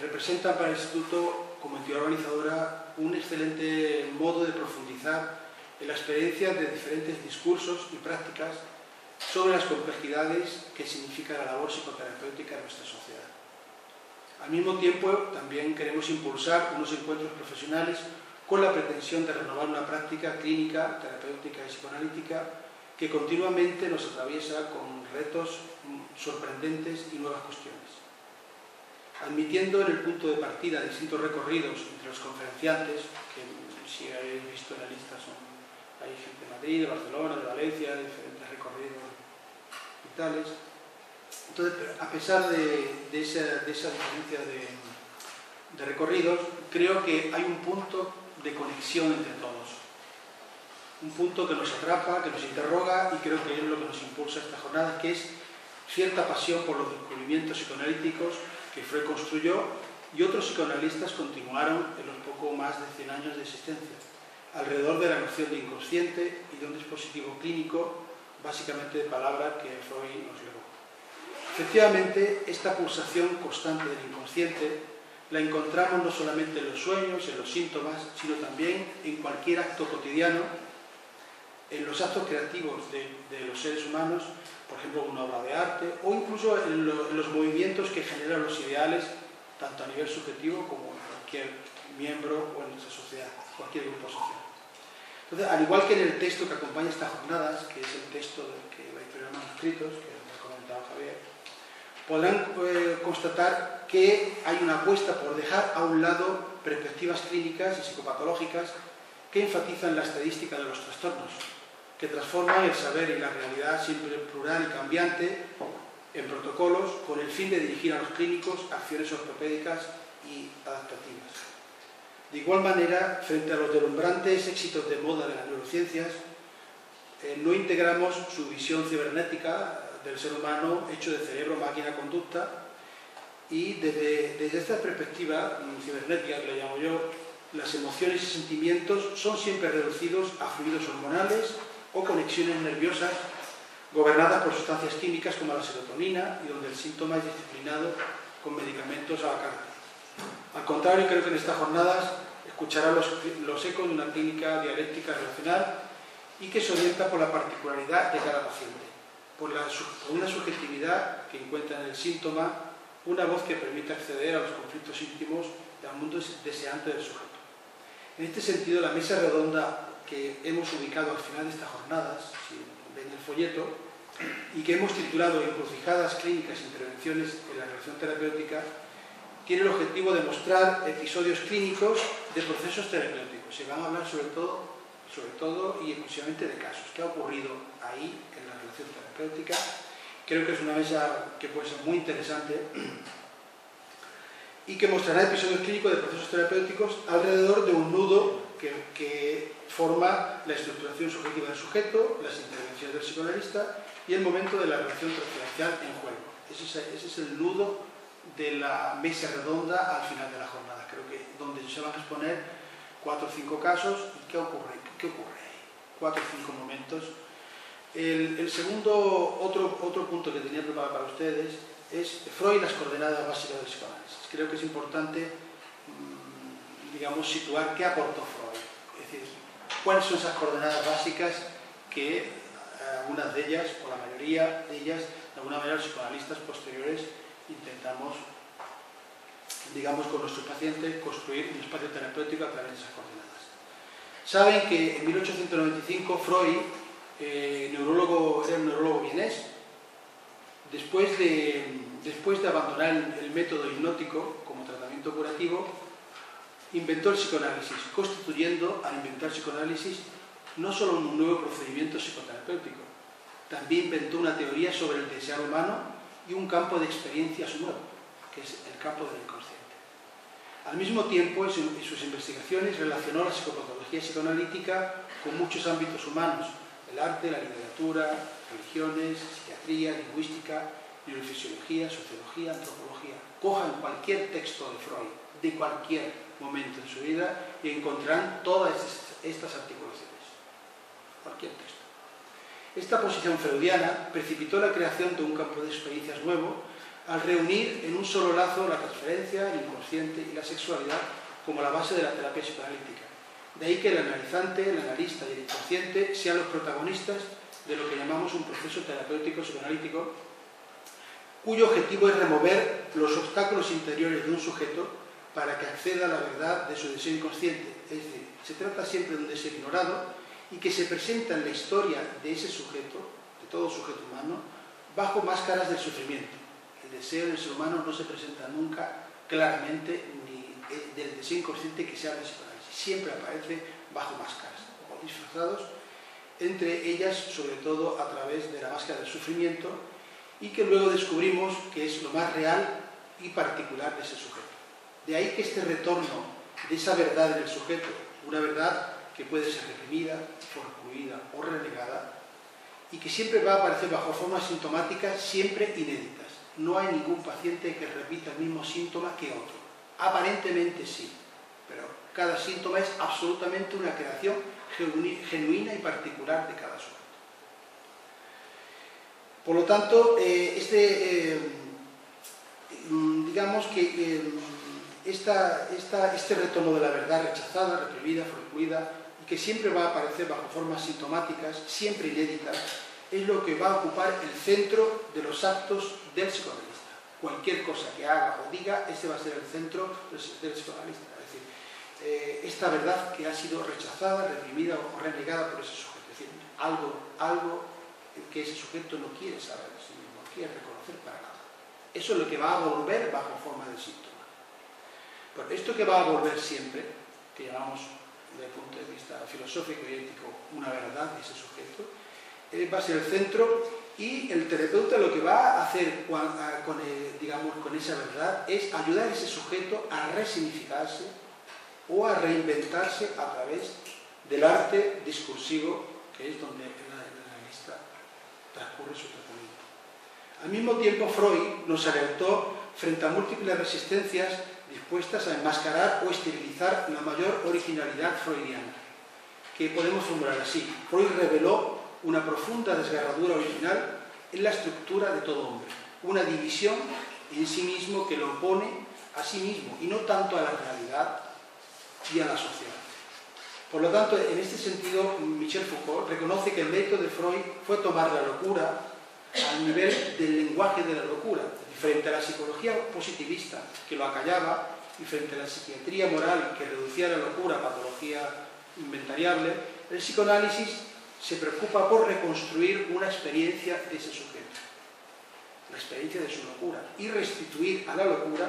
representan para el Instituto, como entidad organizadora, un excelente modo de profundizar en la experiencia de diferentes discursos y prácticas sobre las complejidades que significa la labor psicoterapéutica en nuestra sociedad. Al mismo tiempo, también queremos impulsar unos encuentros profesionales con la pretensión de renovar una práctica clínica, terapéutica y psicoanalítica que continuamente nos atraviesa con retos sorprendentes y nuevas cuestiones. Admitiendo en el punto de partida distintos recorridos entre los conferenciantes, que si habéis visto en la lista hay gente de Madrid, de Barcelona, de Valencia, diferentes recorridos vitales. Entonces, a pesar de esa diferencia de recorridos, creo que hay un punto de conexión entre todos. Un punto que nos atrapa, que nos interroga y creo que es lo que nos impulsa esta jornada, que es cierta pasión por los descubrimientos psicoanalíticos que Freud construyó y otros psicoanalistas continuaron en los poco más de 100 años de existencia, alrededor de la noción de inconsciente y de un dispositivo clínico, básicamente de palabra que Freud nos legó. Efectivamente, esta pulsación constante del inconsciente la encontramos no solamente en los sueños, en los síntomas, sino también en cualquier acto cotidiano, en los actos creativos de los seres humanos, por ejemplo, una obra de arte, o incluso en los movimientos que generan los ideales, tanto a nivel subjetivo como en cualquier miembro o en nuestra sociedad, cualquier grupo social. Entonces, al igual que en el texto que acompaña estas jornadas, que es el texto de la editorial Manuscritos, que ha comentado Javier, podrán constatar que hay una apuesta por dejar a un lado perspectivas clínicas y psicopatológicas que enfatizan la estadística de los trastornos, que transforman el saber y la realidad siempre plural y cambiante en protocolos con el fin de dirigir a los clínicos acciones ortopédicas y adaptativas. De igual manera, frente a los deslumbrantes éxitos de moda de las neurociencias, no integramos su visión cibernética del ser humano hecho de cerebro, máquina, conducta, y desde esta perspectiva cibernética, que le llamo yo, las emociones y sentimientos son siempre reducidos a fluidos hormonales o conexiones nerviosas gobernadas por sustancias químicas como la serotonina y donde el síntoma es disciplinado con medicamentos a la carta. Al contrario, creo que en estas jornadas escuchará los ecos de una clínica dialéctica relacional y que se orienta por la particularidad de cada paciente, por una subjetividad que encuentra en el síntoma, una voz que permite acceder a los conflictos íntimos y al mundo deseante del sujeto. En este sentido, la mesa redonda que hemos ubicado al final de estas jornadas, si ven el folleto, y que hemos titulado Encrucijadas clínicas e intervenciones en la relación terapéutica, tiene el objetivo de mostrar episodios clínicos de procesos terapéuticos. Se van a hablar sobre todo y exclusivamente de casos. ¿Qué ha ocurrido ahí en la relación terapéutica? Creo que es una mesa que puede ser muy interesante y que mostrará episodios clínicos de procesos terapéuticos alrededor de un nudo que forma la estructuración subjetiva del sujeto, las intervenciones del psicoanalista y el momento de la relación transferencial en juego. Ese es el nudo de la mesa redonda al final de la jornada. Creo que donde se van a exponer 4 o 5 casos y qué ocurre ahí. 4 o 5 momentos. El segundo, otro punto que tenía preparado para ustedes es Freud y las coordenadas básicas del psicoanálisis. Creo que es importante, digamos, situar qué aportó Freud. Es decir, cuáles son esas coordenadas básicas que algunas de ellas, o la mayoría de ellas, de alguna manera los psicoanalistas posteriores intentamos, digamos, con nuestros pacientes construir un espacio terapéutico a través de esas coordenadas. Saben que en 1895 Freud, era un neurólogo vienés, después de abandonar el método hipnótico como tratamiento curativo, inventó el psicoanálisis, constituyendo, al inventar el psicoanálisis, no solo un nuevo procedimiento psicoterapéutico, también inventó una teoría sobre el desear humano y un campo de experiencias nuevo, que es el campo del inconsciente. Al mismo tiempo, en sus investigaciones relacionó la psicopatología psicoanalítica con muchos ámbitos humanos: el arte, la literatura, religiones, psiquiatría, lingüística, neurofisiología, sociología, antropología. Cojan cualquier texto de Freud, de cualquier momento de su vida, y encontrarán todas estas articulaciones. Cualquier texto. Esta posición freudiana precipitó la creación de un campo de experiencias nuevo al reunir en un solo lazo la transferencia, el inconsciente y la sexualidad como la base de la terapia psicoanalítica. De ahí que el analizante, el analista y el inconsciente sean los protagonistas de lo que llamamos un proceso terapéutico psicoanalítico, cuyo objetivo es remover los obstáculos interiores de un sujeto para que acceda a la verdad de su deseo inconsciente. Es decir, se trata siempre de un deseo ignorado y que se presenta en la historia de ese sujeto, de todo sujeto humano, bajo máscaras del sufrimiento. El deseo del ser humano no se presenta nunca claramente ni del deseo inconsciente que se habla de psicoanálisis. Siempre aparece bajo máscaras o disfrazados, entre ellas sobre todo a través de la máscara del sufrimiento, y que luego descubrimos que es lo más real y particular de ese sujeto. De ahí que este retorno de esa verdad en el sujeto, una verdad que puede ser reprimida, forcluida o renegada, y que siempre va a aparecer bajo formas sintomáticas siempre inéditas. No hay ningún paciente que repita el mismo síntoma que otro. Aparentemente sí, pero cada síntoma es absolutamente una creación genuina y particular de cada sujeto. Por lo tanto, digamos que este retorno de la verdad rechazada, reprimida, forcluida, y que siempre va a aparecer bajo formas sintomáticas, siempre inéditas, es lo que va a ocupar el centro de los actos del psicoanalista. Cualquier cosa que haga o diga, ese va a ser el centro del psicoanalista. Es decir, esta verdad que ha sido rechazada, reprimida o renegada por ese sujeto. Es decir, algo que ese sujeto no quiere saber de sí mismo, no quiere reconocer para nada. Eso es lo que va a volver bajo forma de síntoma. Pero esto que va a volver siempre, que llamamos desde el punto de vista filosófico y ético una verdad de ese sujeto, va a ser el centro, y el terapeuta lo que va a hacer con esa verdad es ayudar a ese sujeto a resignificarse o a reinventarse a través del arte discursivo, que es donde el analista transcurre su tratamiento. Al mismo tiempo, Freud nos alertó frente a múltiples resistencias dispuestas a enmascarar o esterilizar la mayor originalidad freudiana, que podemos formular así. Freud reveló una profunda desgarradura original en la estructura de todo hombre, una división en sí mismo que lo opone a sí mismo y no tanto a la realidad y a la sociedad. Por lo tanto, en este sentido, Michel Foucault reconoce que el mérito de Freud fue tomar la locura al nivel del lenguaje de la locura, frente a la psicología positivista que lo acallaba y frente a la psiquiatría moral que reducía la locura a patología inventariable. El psicoanálisis se preocupa por reconstruir una experiencia de ese sujeto, la experiencia de su locura, y restituir a la locura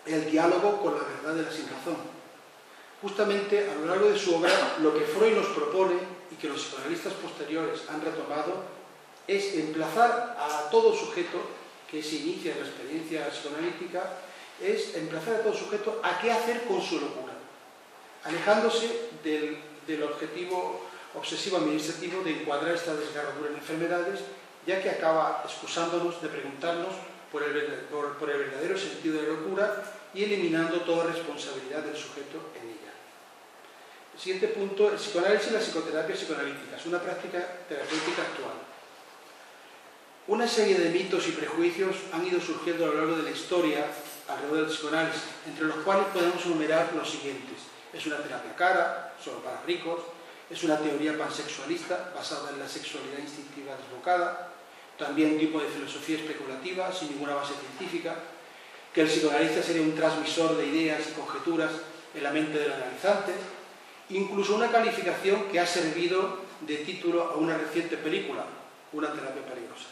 el diálogo con la verdad de la sinrazón. Justamente a lo largo de su obra, lo que Freud nos propone y que los psicoanalistas posteriores han retomado es emplazar a todo sujeto que se inicia en la experiencia psicoanalítica, es emplazar a todo sujeto a qué hacer con su locura, alejándose del objetivo obsesivo-administrativo de encuadrar esta desgarradura en enfermedades, ya que acaba excusándonos de preguntarnos por el verdadero sentido de la locura y eliminando toda responsabilidad del sujeto en ella. El siguiente punto, el psicoanálisis y la psicoterapia psicoanalítica, es una práctica terapéutica actual. Una serie de mitos y prejuicios han ido surgiendo a lo largo de la historia alrededor del psicoanálisis, entre los cuales podemos enumerar los siguientes. Es una terapia cara, solo para ricos, es una teoría pansexualista basada en la sexualidad instintiva desbocada, también un tipo de filosofía especulativa sin ninguna base científica, que el psicoanalista sería un transmisor de ideas y conjeturas en la mente del analizante, incluso una calificación que ha servido de título a una reciente película, Una terapia peligrosa.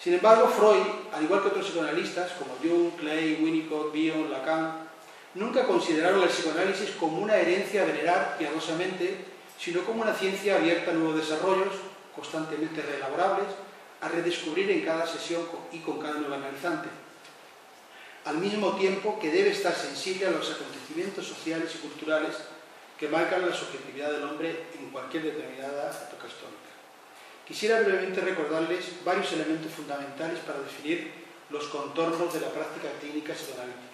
Sin embargo, Freud, al igual que otros psicoanalistas como Jung, Clay, Winnicott, Bion, Lacan, nunca consideraron el psicoanálisis como una herencia a venerar piadosamente, sino como una ciencia abierta a nuevos desarrollos, constantemente reelaborables, a redescubrir en cada sesión y con cada nuevo analizante. Al mismo tiempo que debe estar sensible a los acontecimientos sociales y culturales que marcan la subjetividad del hombre en cualquier determinada época histórica. Quisiera brevemente recordarles varios elementos fundamentales para definir los contornos de la práctica clínica psicoanalítica.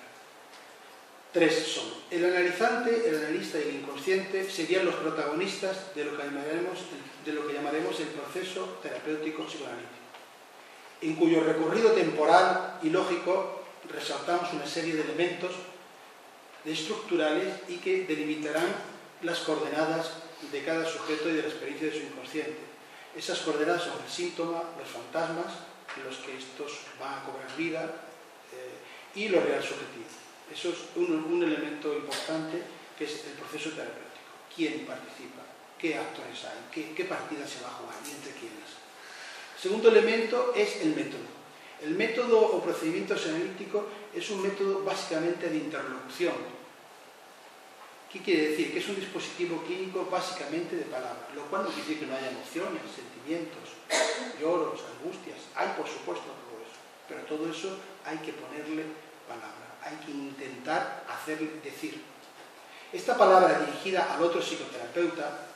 Tres son: el analizante, el analista y el inconsciente serían los protagonistas de lo que llamaremos el proceso terapéutico psicoanalítico, en cuyo recorrido temporal y lógico resaltamos una serie de elementos estructurales y que delimitarán las coordenadas de cada sujeto y de la experiencia de su inconsciente. Esas coordenadas son el síntoma, los fantasmas, en los que estos van a cobrar vida, y lo real subjetivo. Eso es un elemento importante, que es el proceso terapéutico. ¿Quién participa? ¿Qué actores hay? ¿Qué partida se va a jugar? ¿Y entre quiénes? El segundo elemento es el método. El método o procedimiento psicoanalítico es un método básicamente de interlocución. ¿Qué quiere decir? Que es un dispositivo clínico básicamente de palabras, lo cual no quiere decir que no haya emociones, sentimientos, lloros, angustias. Hay, por supuesto, todo eso, pero todo eso hay que ponerle palabra, hay que intentar hacerle decir. Esta palabra dirigida al otro psicoterapeuta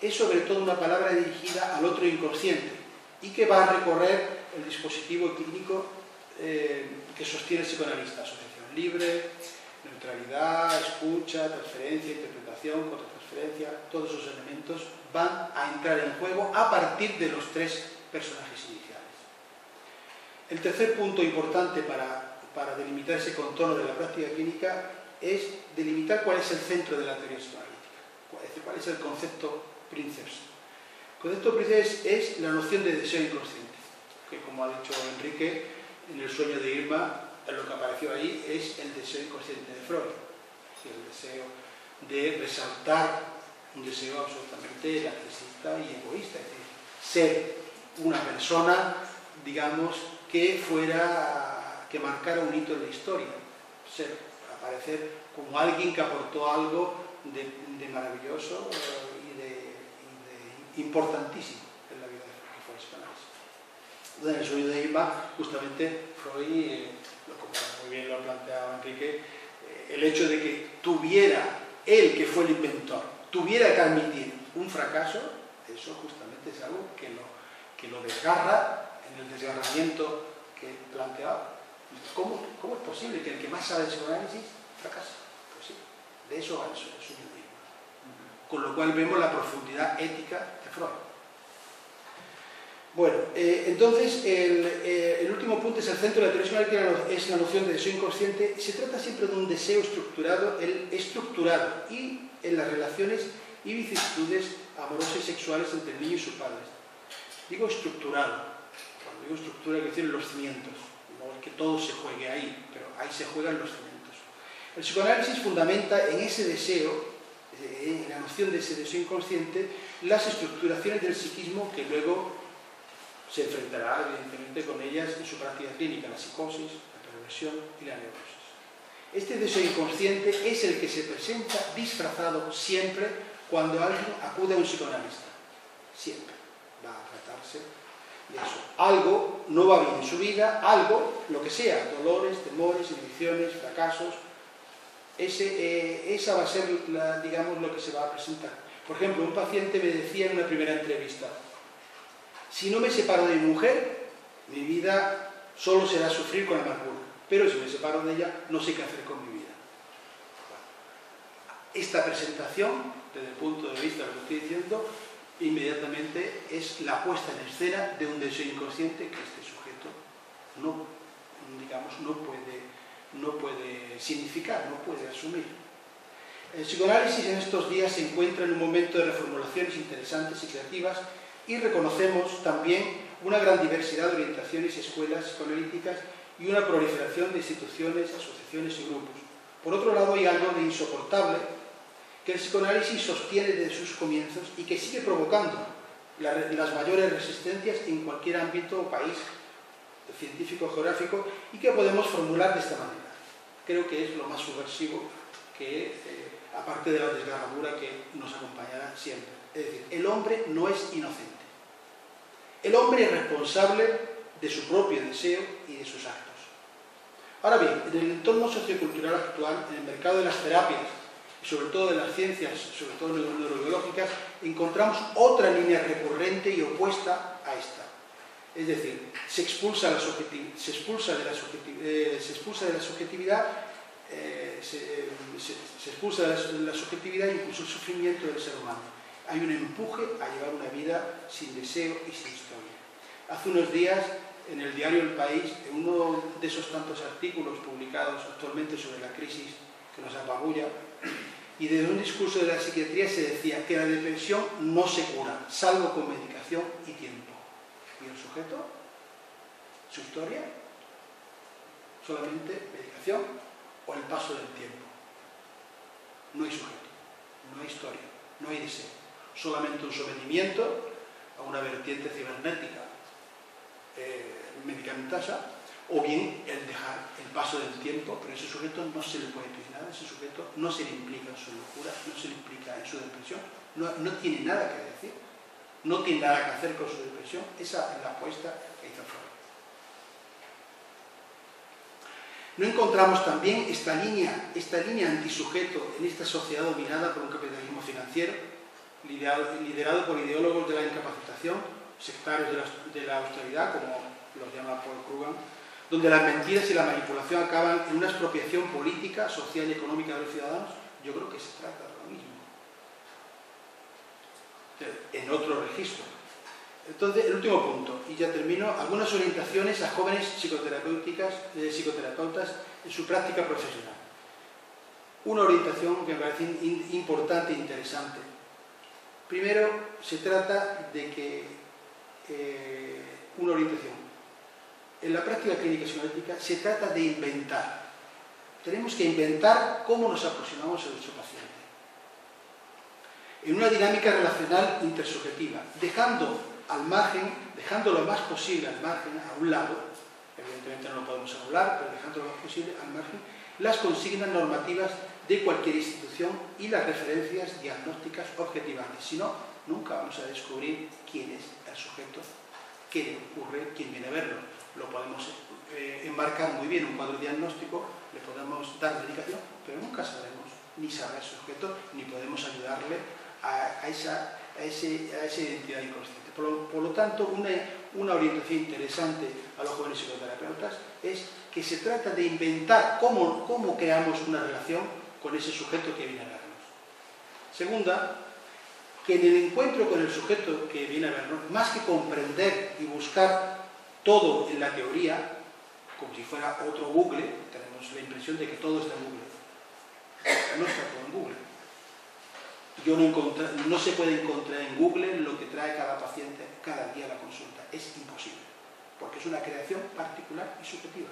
es sobre todo una palabra dirigida al otro inconsciente y que va a recorrer el dispositivo clínico que sostiene el psicoanalista: asociación libre, neutralidad, escucha, transferencia, interpretación, contratransferencia. Todos esos elementos van a entrar en juego a partir de los tres personajes iniciales. El tercer punto importante para delimitar ese contorno de la práctica clínica es delimitar cuál es el centro de la teoría psicoanalítica, cuál es el concepto princeps. El concepto princeps es la noción de deseo inconsciente, que, como ha dicho Enrique, en El sueño de Irma, lo que apareció ahí es el deseo inconsciente de Freud, el deseo de resaltar un deseo absolutamente narcisista y egoísta, es decir, ser una persona, digamos, que marcara un hito en la historia, aparecer como alguien que aportó algo de maravilloso y de importantísimo en la vida que fue el psicoanálisis. En El sueño de Irma, justamente, Freud, como muy bien lo ha planteado Enrique, el hecho de que tuviera, él que fue el inventor, tuviera que admitir un fracaso, eso justamente es algo que lo desgarra en el desgarramiento que planteaba. ¿Cómo es posible que el que más sabe de psicoanálisis fracase? Pues sí, de eso va el sueño de Irma. Con lo cual vemos la profundidad ética de Freud. Bueno, entonces el último punto es el centro de la teoría psicoanalítica, es la noción de deseo inconsciente. Se trata siempre de un deseo estructurado y en las relaciones y vicisitudes amorosas y sexuales entre el niño y sus padres. Digo estructurado. Cuando digo estructura, quiero decir los cimientos. No es que todo se juegue ahí, pero ahí se juegan los cimientos. El psicoanálisis fundamenta en ese deseo, en la noción de ese deseo inconsciente, las estructuraciones del psiquismo que luego se enfrentará evidentemente con ellas en su práctica clínica: la psicosis, la perversión y la neurosis. Este deseo inconsciente es el que se presenta disfrazado siempre cuando alguien acude a un psicoanalista. Siempre va a tratarse de eso. Algo no va bien en su vida, algo, lo que sea, dolores, temores, inhibiciones, fracasos. Esa va a ser, digamos, lo que se va a presentar. Por ejemplo, un paciente me decía en una primera entrevista: si no me separo de mi mujer, mi vida solo será sufrir con amargura. Pero si me separo de ella, no sé qué hacer con mi vida. Esta presentación, desde el punto de vista de lo que estoy diciendo, inmediatamente es la puesta en escena de un deseo inconsciente que este sujeto no, digamos, no puede significar, no puede asumir. El psicoanálisis en estos días se encuentra en un momento de reformulaciones interesantes y creativas, y reconocemos también una gran diversidad de orientaciones y escuelas psicoanalíticas y una proliferación de instituciones, asociaciones y grupos. Por otro lado, hay algo de insoportable que el psicoanálisis sostiene desde sus comienzos y que sigue provocando las mayores resistencias en cualquier ámbito o país científico o geográfico, y que podemos formular de esta manera. Creo que es lo más subversivo que, aparte de la desgarradura que nos acompañará siempre. Es decir, el hombre no es inocente. El hombre es responsable de su propio deseo y de sus actos. Ahora bien, en el entorno sociocultural actual, en el mercado de las terapias, y sobre todo de las ciencias, sobre todo neurobiológicas, encontramos otra línea recurrente y opuesta a esta. Es decir, se expulsa de la subjetividad e incluso el sufrimiento del ser humano. Hay un empuje a llevar una vida sin deseo y sin historia. Hace unos días, en el diario El País, en uno de esos tantos artículos publicados actualmente sobre la crisis que nos apabulla, y desde un discurso de la psiquiatría se decía que la depresión no se cura, salvo con medicación y tiempo. ¿Y el sujeto? ¿Su historia? ¿Solamente medicación o el paso del tiempo? No hay sujeto, no hay historia, no hay deseo. Solamente un sometimiento a una vertiente cibernética medicamentosa, o bien el dejar el paso del tiempo, pero a ese sujeto no se le puede pedir nada, ese sujeto no se le implica en su locura, no se le implica en su depresión, no tiene nada que decir, no tiene nada que hacer con su depresión. Esa es la apuesta que hizo Freud. No encontramos también esta línea antisujeto en esta sociedad dominada por un capitalismo financiero, liderado por ideólogos de la incapacitación, sectarios de la austeridad, como los llama Paul Krugman, donde las mentiras y la manipulación acaban en una expropiación política, social y económica de los ciudadanos. Yo creo que se trata de lo mismo, en otro registro. Entonces, el último punto, y ya termino: algunas orientaciones a jóvenes psicoterapeutas en su práctica profesional. Una orientación que me parece importante e interesante. Primero, se trata de que una orientación en la práctica clínica psicoanalítica se trata de inventar. Tenemos que inventar cómo nos aproximamos a nuestro paciente, en una dinámica relacional intersubjetiva, dejando lo más posible al margen, a un lado, evidentemente no lo podemos anular, pero dejando lo más posible al margen, las consignas normativas de cualquier institución y las referencias diagnósticas objetivantes. Si no, nunca vamos a descubrir quién es el sujeto, qué le ocurre, quién viene a verlo. Lo podemos enmarcar muy bien en un cuadro diagnóstico, le podemos dar medicación, pero nunca sabremos, ni sabrá el sujeto, ni podemos ayudarle a esa identidad inconsciente. Por lo tanto, una orientación interesante a los jóvenes psicoterapeutas es que se trata de inventar cómo creamos una relación con ese sujeto que viene a vernos. Segunda, que en el encuentro con el sujeto que viene a vernos, más que comprender y buscar todo en la teoría, como si fuera otro Google, tenemos la impresión de que todo está en Google. No está todo en Google. No se puede encontrar en Google lo que trae cada paciente cada día a la consulta. Es imposible, porque es una creación particular y subjetiva.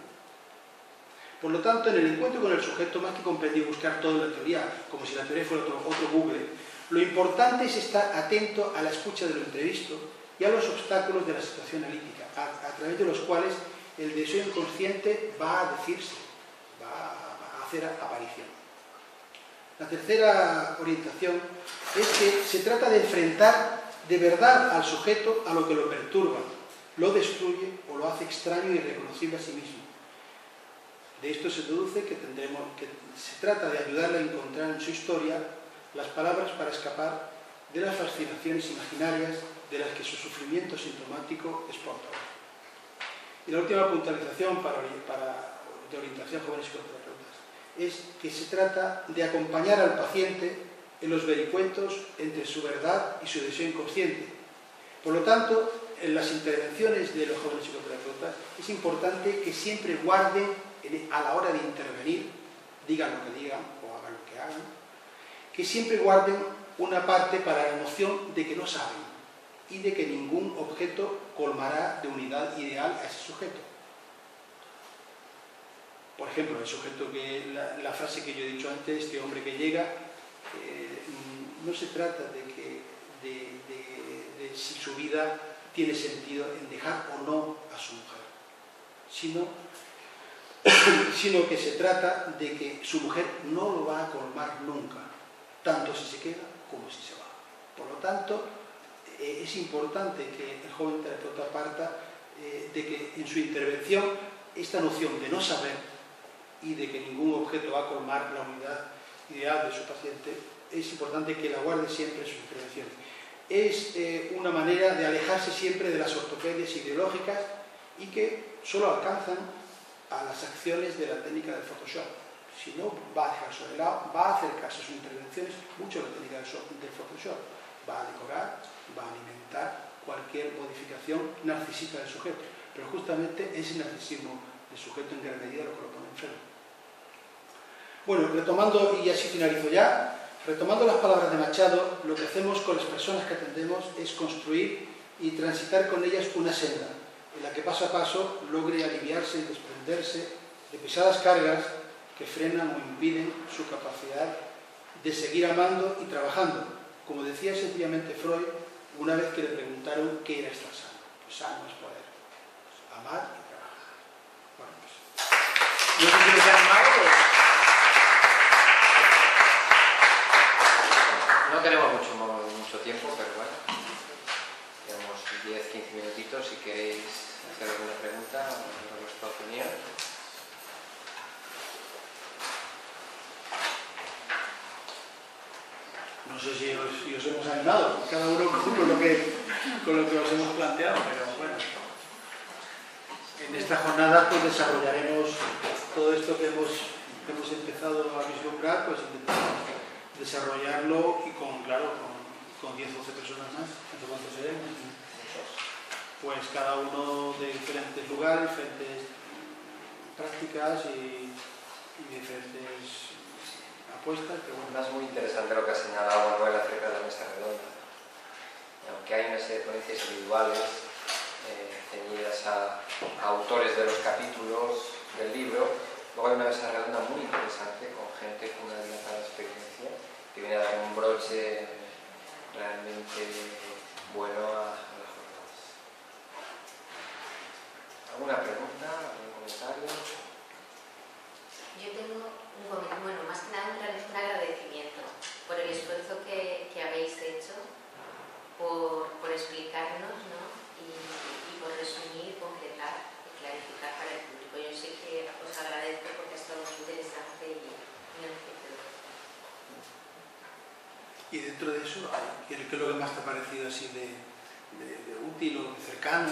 Por lo tanto, en el encuentro con el sujeto, más que comprender y buscar todo en la teoría, como si la teoría fuera otro Google, lo importante es estar atento a la escucha de lo entrevisto y a los obstáculos de la situación analítica, a través de los cuales el deseo inconsciente va a decirse, va a hacer aparición. La tercera orientación es que se trata de enfrentar de verdad al sujeto a lo que lo perturba, lo destruye o lo hace extraño y irreconocible a sí mismo. De esto se deduce que se trata de ayudarle a encontrar en su historia las palabras para escapar de las fascinaciones imaginarias de las que su sufrimiento sintomático es portador. Y la última puntualización de orientación jóvenes y contraterroristas es que se trata de acompañar al paciente en los vericuetos entre su verdad y su deseo inconsciente. Por lo tanto, en las intervenciones de los jóvenes psicoterapeutas es importante que siempre guarden, a la hora de intervenir, digan lo que digan o hagan lo que hagan, que siempre guarden una parte para la noción de que no saben y de que ningún objeto colmará de unidad ideal a ese sujeto. Por ejemplo, el sujeto la frase que yo he dicho antes, este hombre que llega, no se trata de si su vida tiene sentido en dejar o no a su mujer, sino que se trata de que su mujer no lo va a colmar nunca, tanto si se queda como si se va. Por lo tanto, es importante que el joven terapeuta parta de que en su intervención esta noción de no saber y de que ningún objeto va a colmar la unidad ideal de su paciente, es importante que la guarde siempre en su intervención. Es una manera de alejarse siempre de las ortopedias ideológicas y que solo alcanzan a las acciones de la técnica del Photoshop. Si no, va a dejar de lado, va a acercarse a sus intervenciones mucho a la técnica del Photoshop. Va a decorar, va a alimentar cualquier modificación narcisista del sujeto. Pero justamente ese narcisismo del sujeto en gran medida lo que lo pone enfermo. Bueno, retomando, y así finalizo ya, retomando las palabras de Machado, lo que hacemos con las personas que atendemos es construir y transitar con ellas una senda, en la que paso a paso logre aliviarse y desprenderse de pesadas cargas que frenan o impiden su capacidad de seguir amando y trabajando. Como decía sencillamente Freud, una vez que le preguntaron qué era estar sano. Pues sano es poder amar y trabajar. Bueno, pues, no sé si les ha animado, pues... No tenemos mucho tiempo, pero bueno, tenemos 10-15 minutitos. Si queréis hacer alguna pregunta o vuestra opinión. No sé si os hemos animado, cada uno con lo que os hemos planteado, pero bueno. En esta jornada pues desarrollaremos todo esto que hemos empezado a vislumbrar, pues intentamos desarrollarlo y con 10 o 12 personas más. ¿Cuántos seremos? Pues cada uno de diferentes lugares, diferentes prácticas y diferentes apuestas. Pero bueno. Es muy interesante lo que ha señalado Manuel acerca de la mesa redonda. Aunque hay una serie de ponencias individuales ceñidas a autores de los capítulos del libro, luego hay una mesa redonda muy interesante con gente con una dilatada experiencia que viene a dar un broche realmente bueno a las jornadas. ¿Alguna pregunta? ¿Algún comentario? Yo tengo más que nada un agradecimiento por el esfuerzo que habéis hecho, por explicarnos, ¿no? y por resumir, concretar y clarificar para el público. Yo sé que os agradezco porque ha estado muy interesante y enriquecedor. Y dentro de eso, ¿qué es lo que más te ha parecido así de útil o de cercano?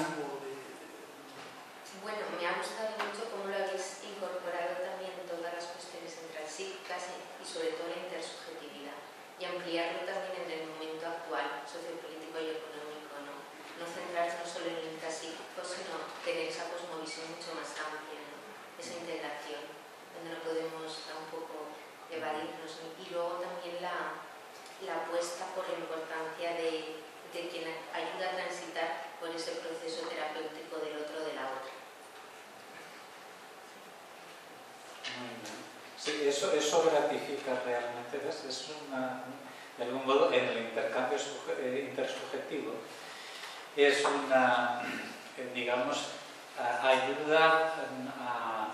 Bueno, me ha gustado mucho cómo lo habéis incorporado también todas las cuestiones intrapsíquicas y sobre todo la intersubjetividad, y ampliarlo también en el momento actual, sociopolítico y económico, ¿no? No centrarnos solo en lo intrapsíquico, sino tener esa cosmovisión mucho más amplia, ¿no? Esa integración, donde no podemos tampoco evadirnos, ¿no? Y luego también la apuesta por la importancia de quien ayuda a transitar por ese proceso terapéutico del otro, de la otra. Sí, eso gratifica realmente, ¿ves? Es de algún modo, en el intercambio intersubjetivo, es una, digamos, ayuda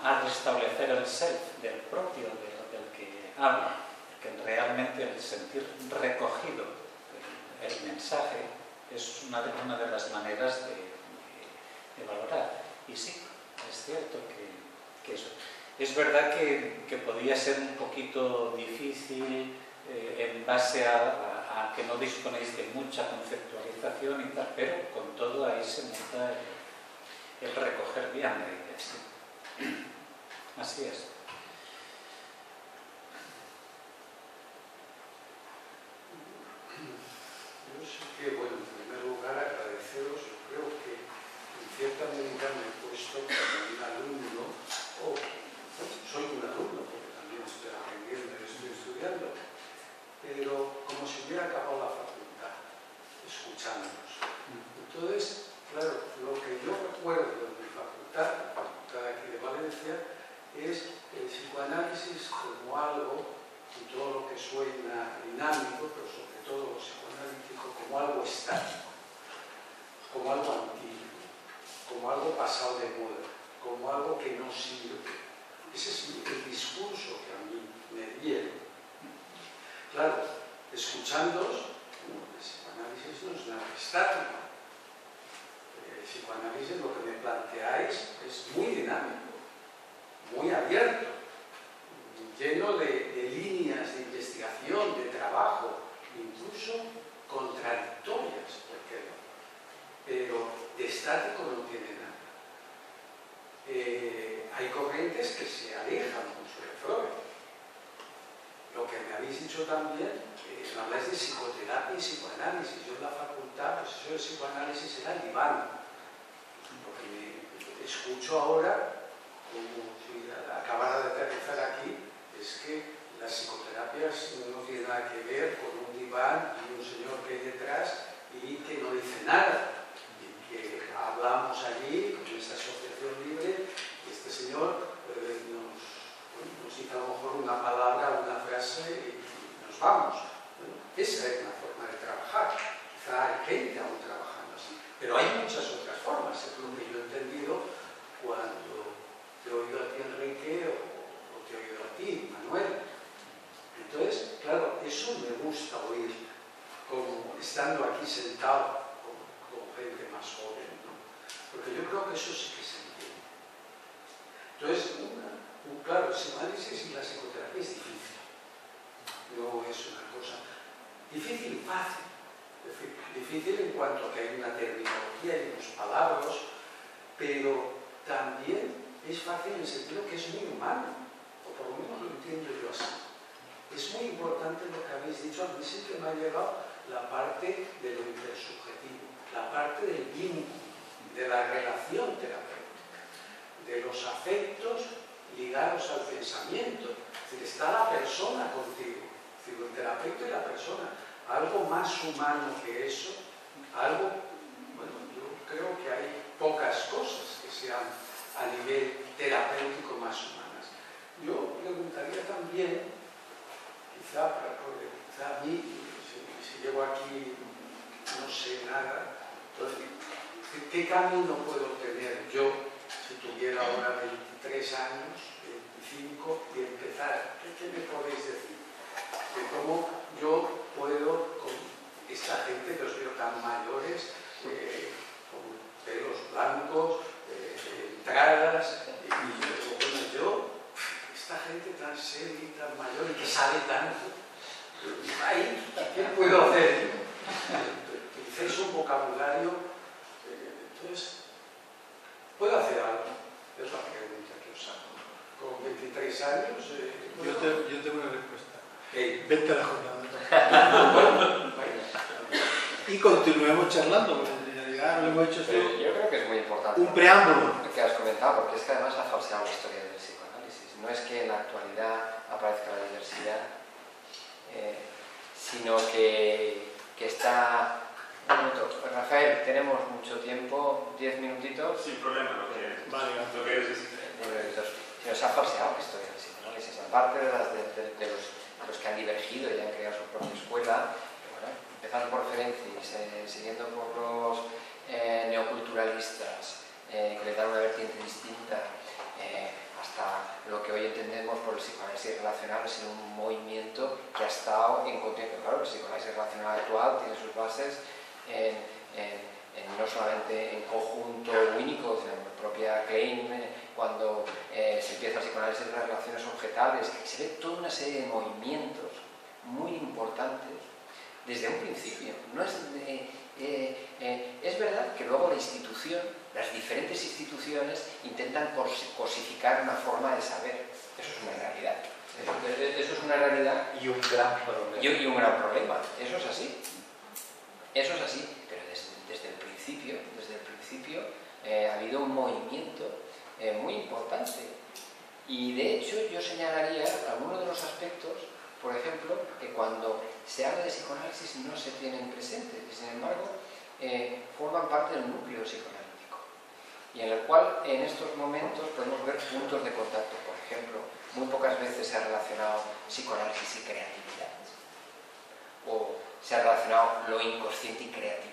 a restablecer el self del propio, habla, que realmente el sentir recogido el mensaje es una de las maneras de valorar. Y sí, es cierto que eso. Es verdad que podía ser un poquito difícil en base a que no disponéis de mucha conceptualización y tal, pero con todo ahí se nota el recoger bien la idea, sí. Así es. Yo sí que, bueno, en primer lugar agradeceros. Yo creo que en cierta medida me he puesto como un alumno, o soy un alumno porque también estoy aprendiendo y estoy estudiando, pero como si hubiera acabado la facultad, escuchándonos. Entonces, claro, lo que yo recuerdo de mi facultad, la facultad aquí de Valencia, es el psicoanálisis como algo, y todo lo que suena dinámico, pero sobre todo lo psicoanalítico, como algo estático, como algo antiguo, como algo pasado de moda, como algo que no sirve. Ese es el discurso que a mí me dieron. Claro, escuchándoos, el psicoanálisis no es nada estático. El psicoanálisis, lo que me planteáis, es muy dinámico, muy abierto, lleno de líneas de investigación, de trabajo, incluso contradictorias, ¿por qué no? Pero de estático no tiene nada. Hay corrientes que se alejan mucho de Freud. Lo que me habéis dicho también, me habláis de psicoterapia y psicoanálisis. Yo en la facultad, pues eso del psicoanálisis era diván. Lo que me escucho ahora, como si acabara de aterrizar aquí, es que las psicoterapias no tienen nada que ver con un diván y un señor que hay detrás y que no dice nada. Y que hablamos allí con esta asociación libre y este señor nos dice a lo mejor una palabra, una frase y nos vamos. Bueno, esa es una forma de trabajar. Quizá hay gente aún trabajando así. Pero hay muchas otras formas. Es lo que yo he entendido cuando te he oído a ti, Enrique, o te he oído a ti, Manuel. Entonces, claro, eso me gusta oír, como estando aquí sentado con gente más joven, ¿no? Porque yo creo que eso sí que se entiende. Entonces, claro, el psicoanálisis y la psicoterapia es difícil. No es una cosa difícil y fácil. Es decir, difícil en cuanto a que hay una terminología y unos palabras, pero también es fácil en el sentido que es muy humano, o por lo menos lo entiendo yo así. Es muy importante lo que habéis dicho. A mí sí que me ha llegado la parte de lo intersubjetivo, la parte del vínculo, de la relación terapéutica, de los afectos ligados al pensamiento. Es decir, está la persona contigo, es decir, el terapeuta y la persona. Algo más humano que eso, algo, bueno, yo creo que hay pocas cosas que sean a nivel terapéutico más humanas. Yo preguntaría también, quizá a mí, si llego aquí no sé nada, entonces, ¿qué camino puedo tener yo si tuviera ahora 23 años, 25 y empezar? ¿Qué me podéis decir? De cómo yo puedo, con esta gente que os veo tan mayores, con pelos blancos, entradas, y bueno, yo, esta gente tan seria y tan mayor y que sabe tanto, ahí, ¿qué puedo hacer? Utilicéis un vocabulario, entonces, ¿puedo hacer algo? Es la pregunta que os hago. Con 23 años... yo tengo una respuesta. Hey. Vete a la jornada. Y continuemos charlando, porque en realidad no hemos hecho esto. Yo creo que es muy importante Un preámbulo. lo que has comentado, porque es que además ha falseado la historia del psicoanálisis. No es que en la actualidad aparezca la diversidad, sino que está... Un minuto. Rafael, tenemos mucho tiempo, 10 minutitos. Sin problema, lo que necesites. Nos ha falseado la historia del psicoanálisis, aparte de los que han divergido y han creado su propia escuela, bueno, empezando por Ferenczi, siguiendo por los neoculturalistas, que le dan una vertiente distinta, hasta lo que hoy entendemos por el psicoanálisis relacional es un movimiento que ha estado en continuo. Claro, el psicoanálisis relacional actual tiene sus bases no solamente en conjunto Winnicott, sino en la propia Klein, cuando se empieza el psicoanálisis de las relaciones objetales, se ve toda una serie de movimientos muy importantes desde un principio. No es verdad que luego la institución, las diferentes instituciones intentan cosificar una forma de saber. Eso es una realidad. Eso es una realidad y un gran problema. Y un gran problema. Eso es así. Eso es así. Pero desde el principio ha habido un movimiento muy importante. Y de hecho yo señalaría algunos de los aspectos, por ejemplo, que cuando se habla de psicoanálisis no se tienen presentes, y sin embargo forman parte del núcleo psicoanalítico, y en el cual en estos momentos podemos ver puntos de contacto. Por ejemplo, muy pocas veces se ha relacionado psicoanálisis y creatividad, o se ha relacionado lo inconsciente y creatividad.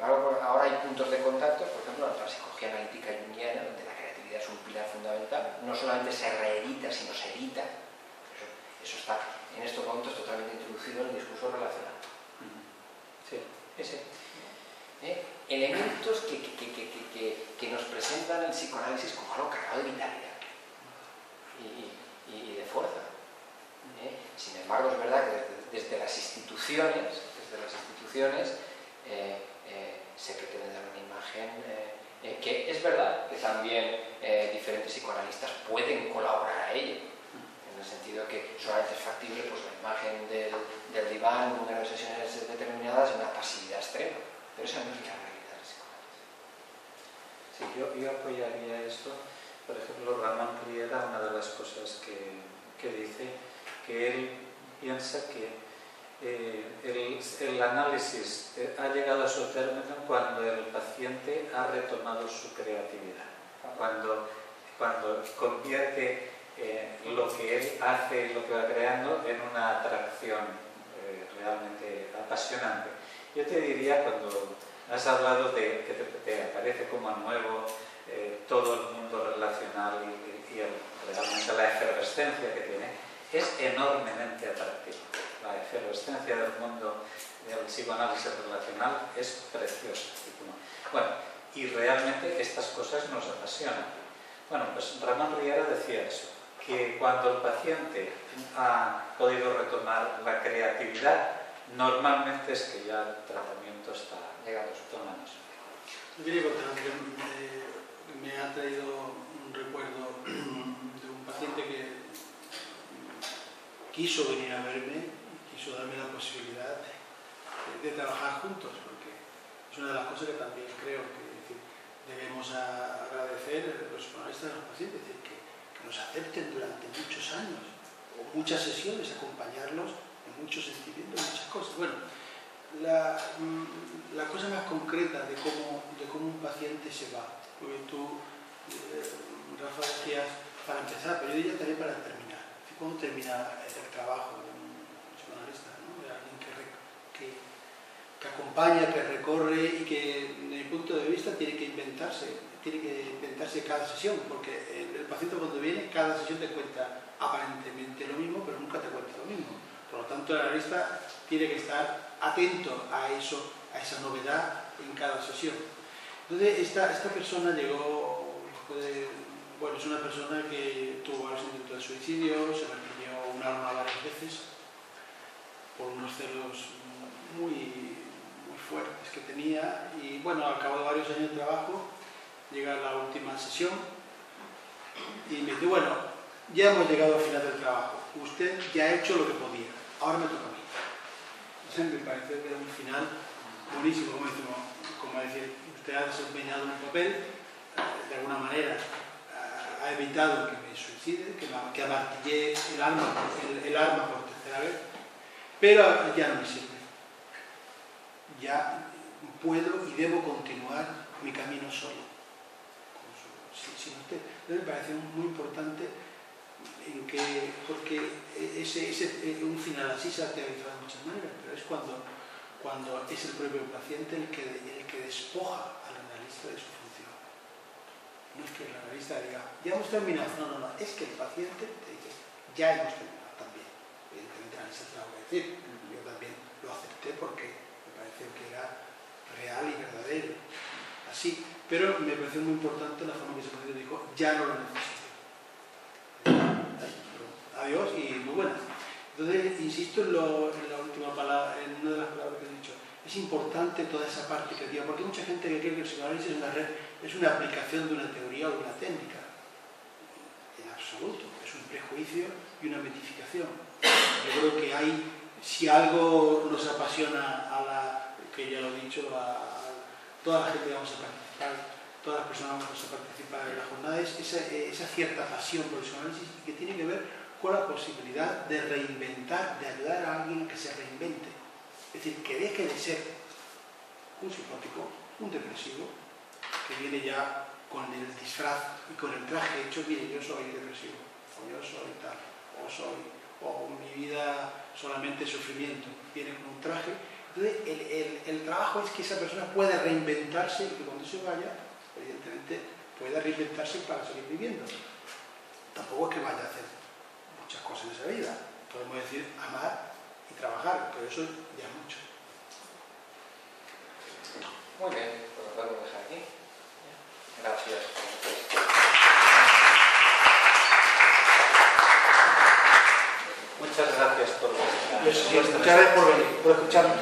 Ahora hay puntos de contacto, por ejemplo, en la psicología analítica junguiana, donde la creatividad es un pilar fundamental. No solamente se reedita, sino se edita. Eso está en estos momentos totalmente introducido en el discurso relacional. Sí, ese. Elementos que nos presentan el psicoanálisis como algo cargado de vitalidad y de fuerza. Sin embargo, es verdad que desde las instituciones se pretende dar una imagen que es verdad que también diferentes psicoanalistas pueden colaborar a ello, en el sentido que solamente es factible pues, la imagen del diván, un número de sesiones determinadas, una pasividad extrema, pero esa no es la realidad del psicoanálisis. Sí, yo apoyaría esto. Por ejemplo, Ramón Riera, una de las cosas que dice, que él piensa que el análisis ha llegado a su término cuando el paciente ha retomado su creatividad, cuando convierte lo que él hace y lo que va creando en una atracción realmente apasionante. Yo te diría, cuando has hablado de que te aparece como nuevo todo el mundo relacional y realmente la efervescencia que tiene, es enormemente atractivo. La efervescencia del mundo del psicoanálisis relacional es preciosa. Bueno, y realmente estas cosas nos apasionan. Bueno, pues Ramón Riera decía eso, que cuando el paciente ha podido retomar la creatividad, normalmente es que ya el tratamiento está llegando a su tomanos. Yo quería contar que me ha traído un recuerdo de un paciente que quiso venir a verme, quiso darme la posibilidad de trabajar juntos, porque es una de las cosas que también creo que debemos agradecer los psicoanalistas a los pacientes, es decir, que nos acepten durante muchos años o muchas sesiones, acompañarlos en muchos sentimientos, muchas cosas. Bueno, la cosa más concreta de cómo un paciente se va, porque tú, Rafa, decías para empezar, pero yo diría también para terminar. ¿Cómo termina el trabajo de un psicoanalista? ¿No? De alguien que acompaña, que recorre y que, desde mi punto de vista, tiene que inventarse cada sesión, porque el paciente cuando viene, cada sesión te cuenta aparentemente lo mismo, pero nunca te cuenta lo mismo. Por lo tanto, el analista tiene que estar atento a eso, a esa novedad en cada sesión. Entonces, esta persona llegó, es una persona que tuvo varios intentos de suicidio, se reprimió un arma varias veces por unos celos muy fuertes que tenía, y bueno, al cabo de varios años de trabajo llega la última sesión y me dice, bueno, ya hemos llegado al final del trabajo, usted ya ha hecho lo que podía, ahora me toca a mí. Entonces me pareció que era un final buenísimo, como decir, usted ha desempeñado un papel, de alguna manera ha evitado que me suicide, que amartillé el arma por tercera vez, pero ya no me sirve. Ya puedo y debo continuar mi camino solo, sin usted. Entonces me parece muy importante porque un final así se ha teorizado de muchas maneras, pero es cuando es el propio paciente el que despoja al analista de su función. No es que el analista diga, ya hemos terminado. No, no, no. Es que el paciente te dice, ya hemos terminado también. Evidentemente, el analista te lo va a decir. Yo también lo acepté porque me pareció que era real y verdadero. Así. Pero me pareció muy importante la forma que ese paciente dijo, ya no lo necesito. Adiós y muy buenas. Entonces, insisto en la última palabra, en una de las palabras que he dicho. Es importante toda esa parte creativa, porque hay mucha gente que cree que el psicoanálisis es una aplicación de una teoría o de una técnica. En absoluto, es un prejuicio y una mitificación. Yo creo que si algo nos apasiona que ya lo he dicho, a toda la gente que vamos a participar, todas las personas que vamos a participar en la jornada, es esa cierta pasión por el psicoanálisis que tiene que ver con la posibilidad de reinventar, de ayudar a alguien a que se reinvente. Es decir, que deje de ser un psicótico, un depresivo, que viene ya con el disfraz y con el traje hecho, mire, yo soy depresivo, o yo soy tal, o mi vida solamente es sufrimiento, viene con un traje. Entonces, el trabajo es que esa persona pueda reinventarse y que cuando se vaya, evidentemente, pueda reinventarse para seguir viviendo. Tampoco es que vaya a hacer muchas cosas en esa vida. Podemos decir amar y trabajar, pero eso ya es mucho. Muy bien, pues lo podemos dejar aquí. Gracias. Muchas gracias por Muchas gracias por venir, por escucharme.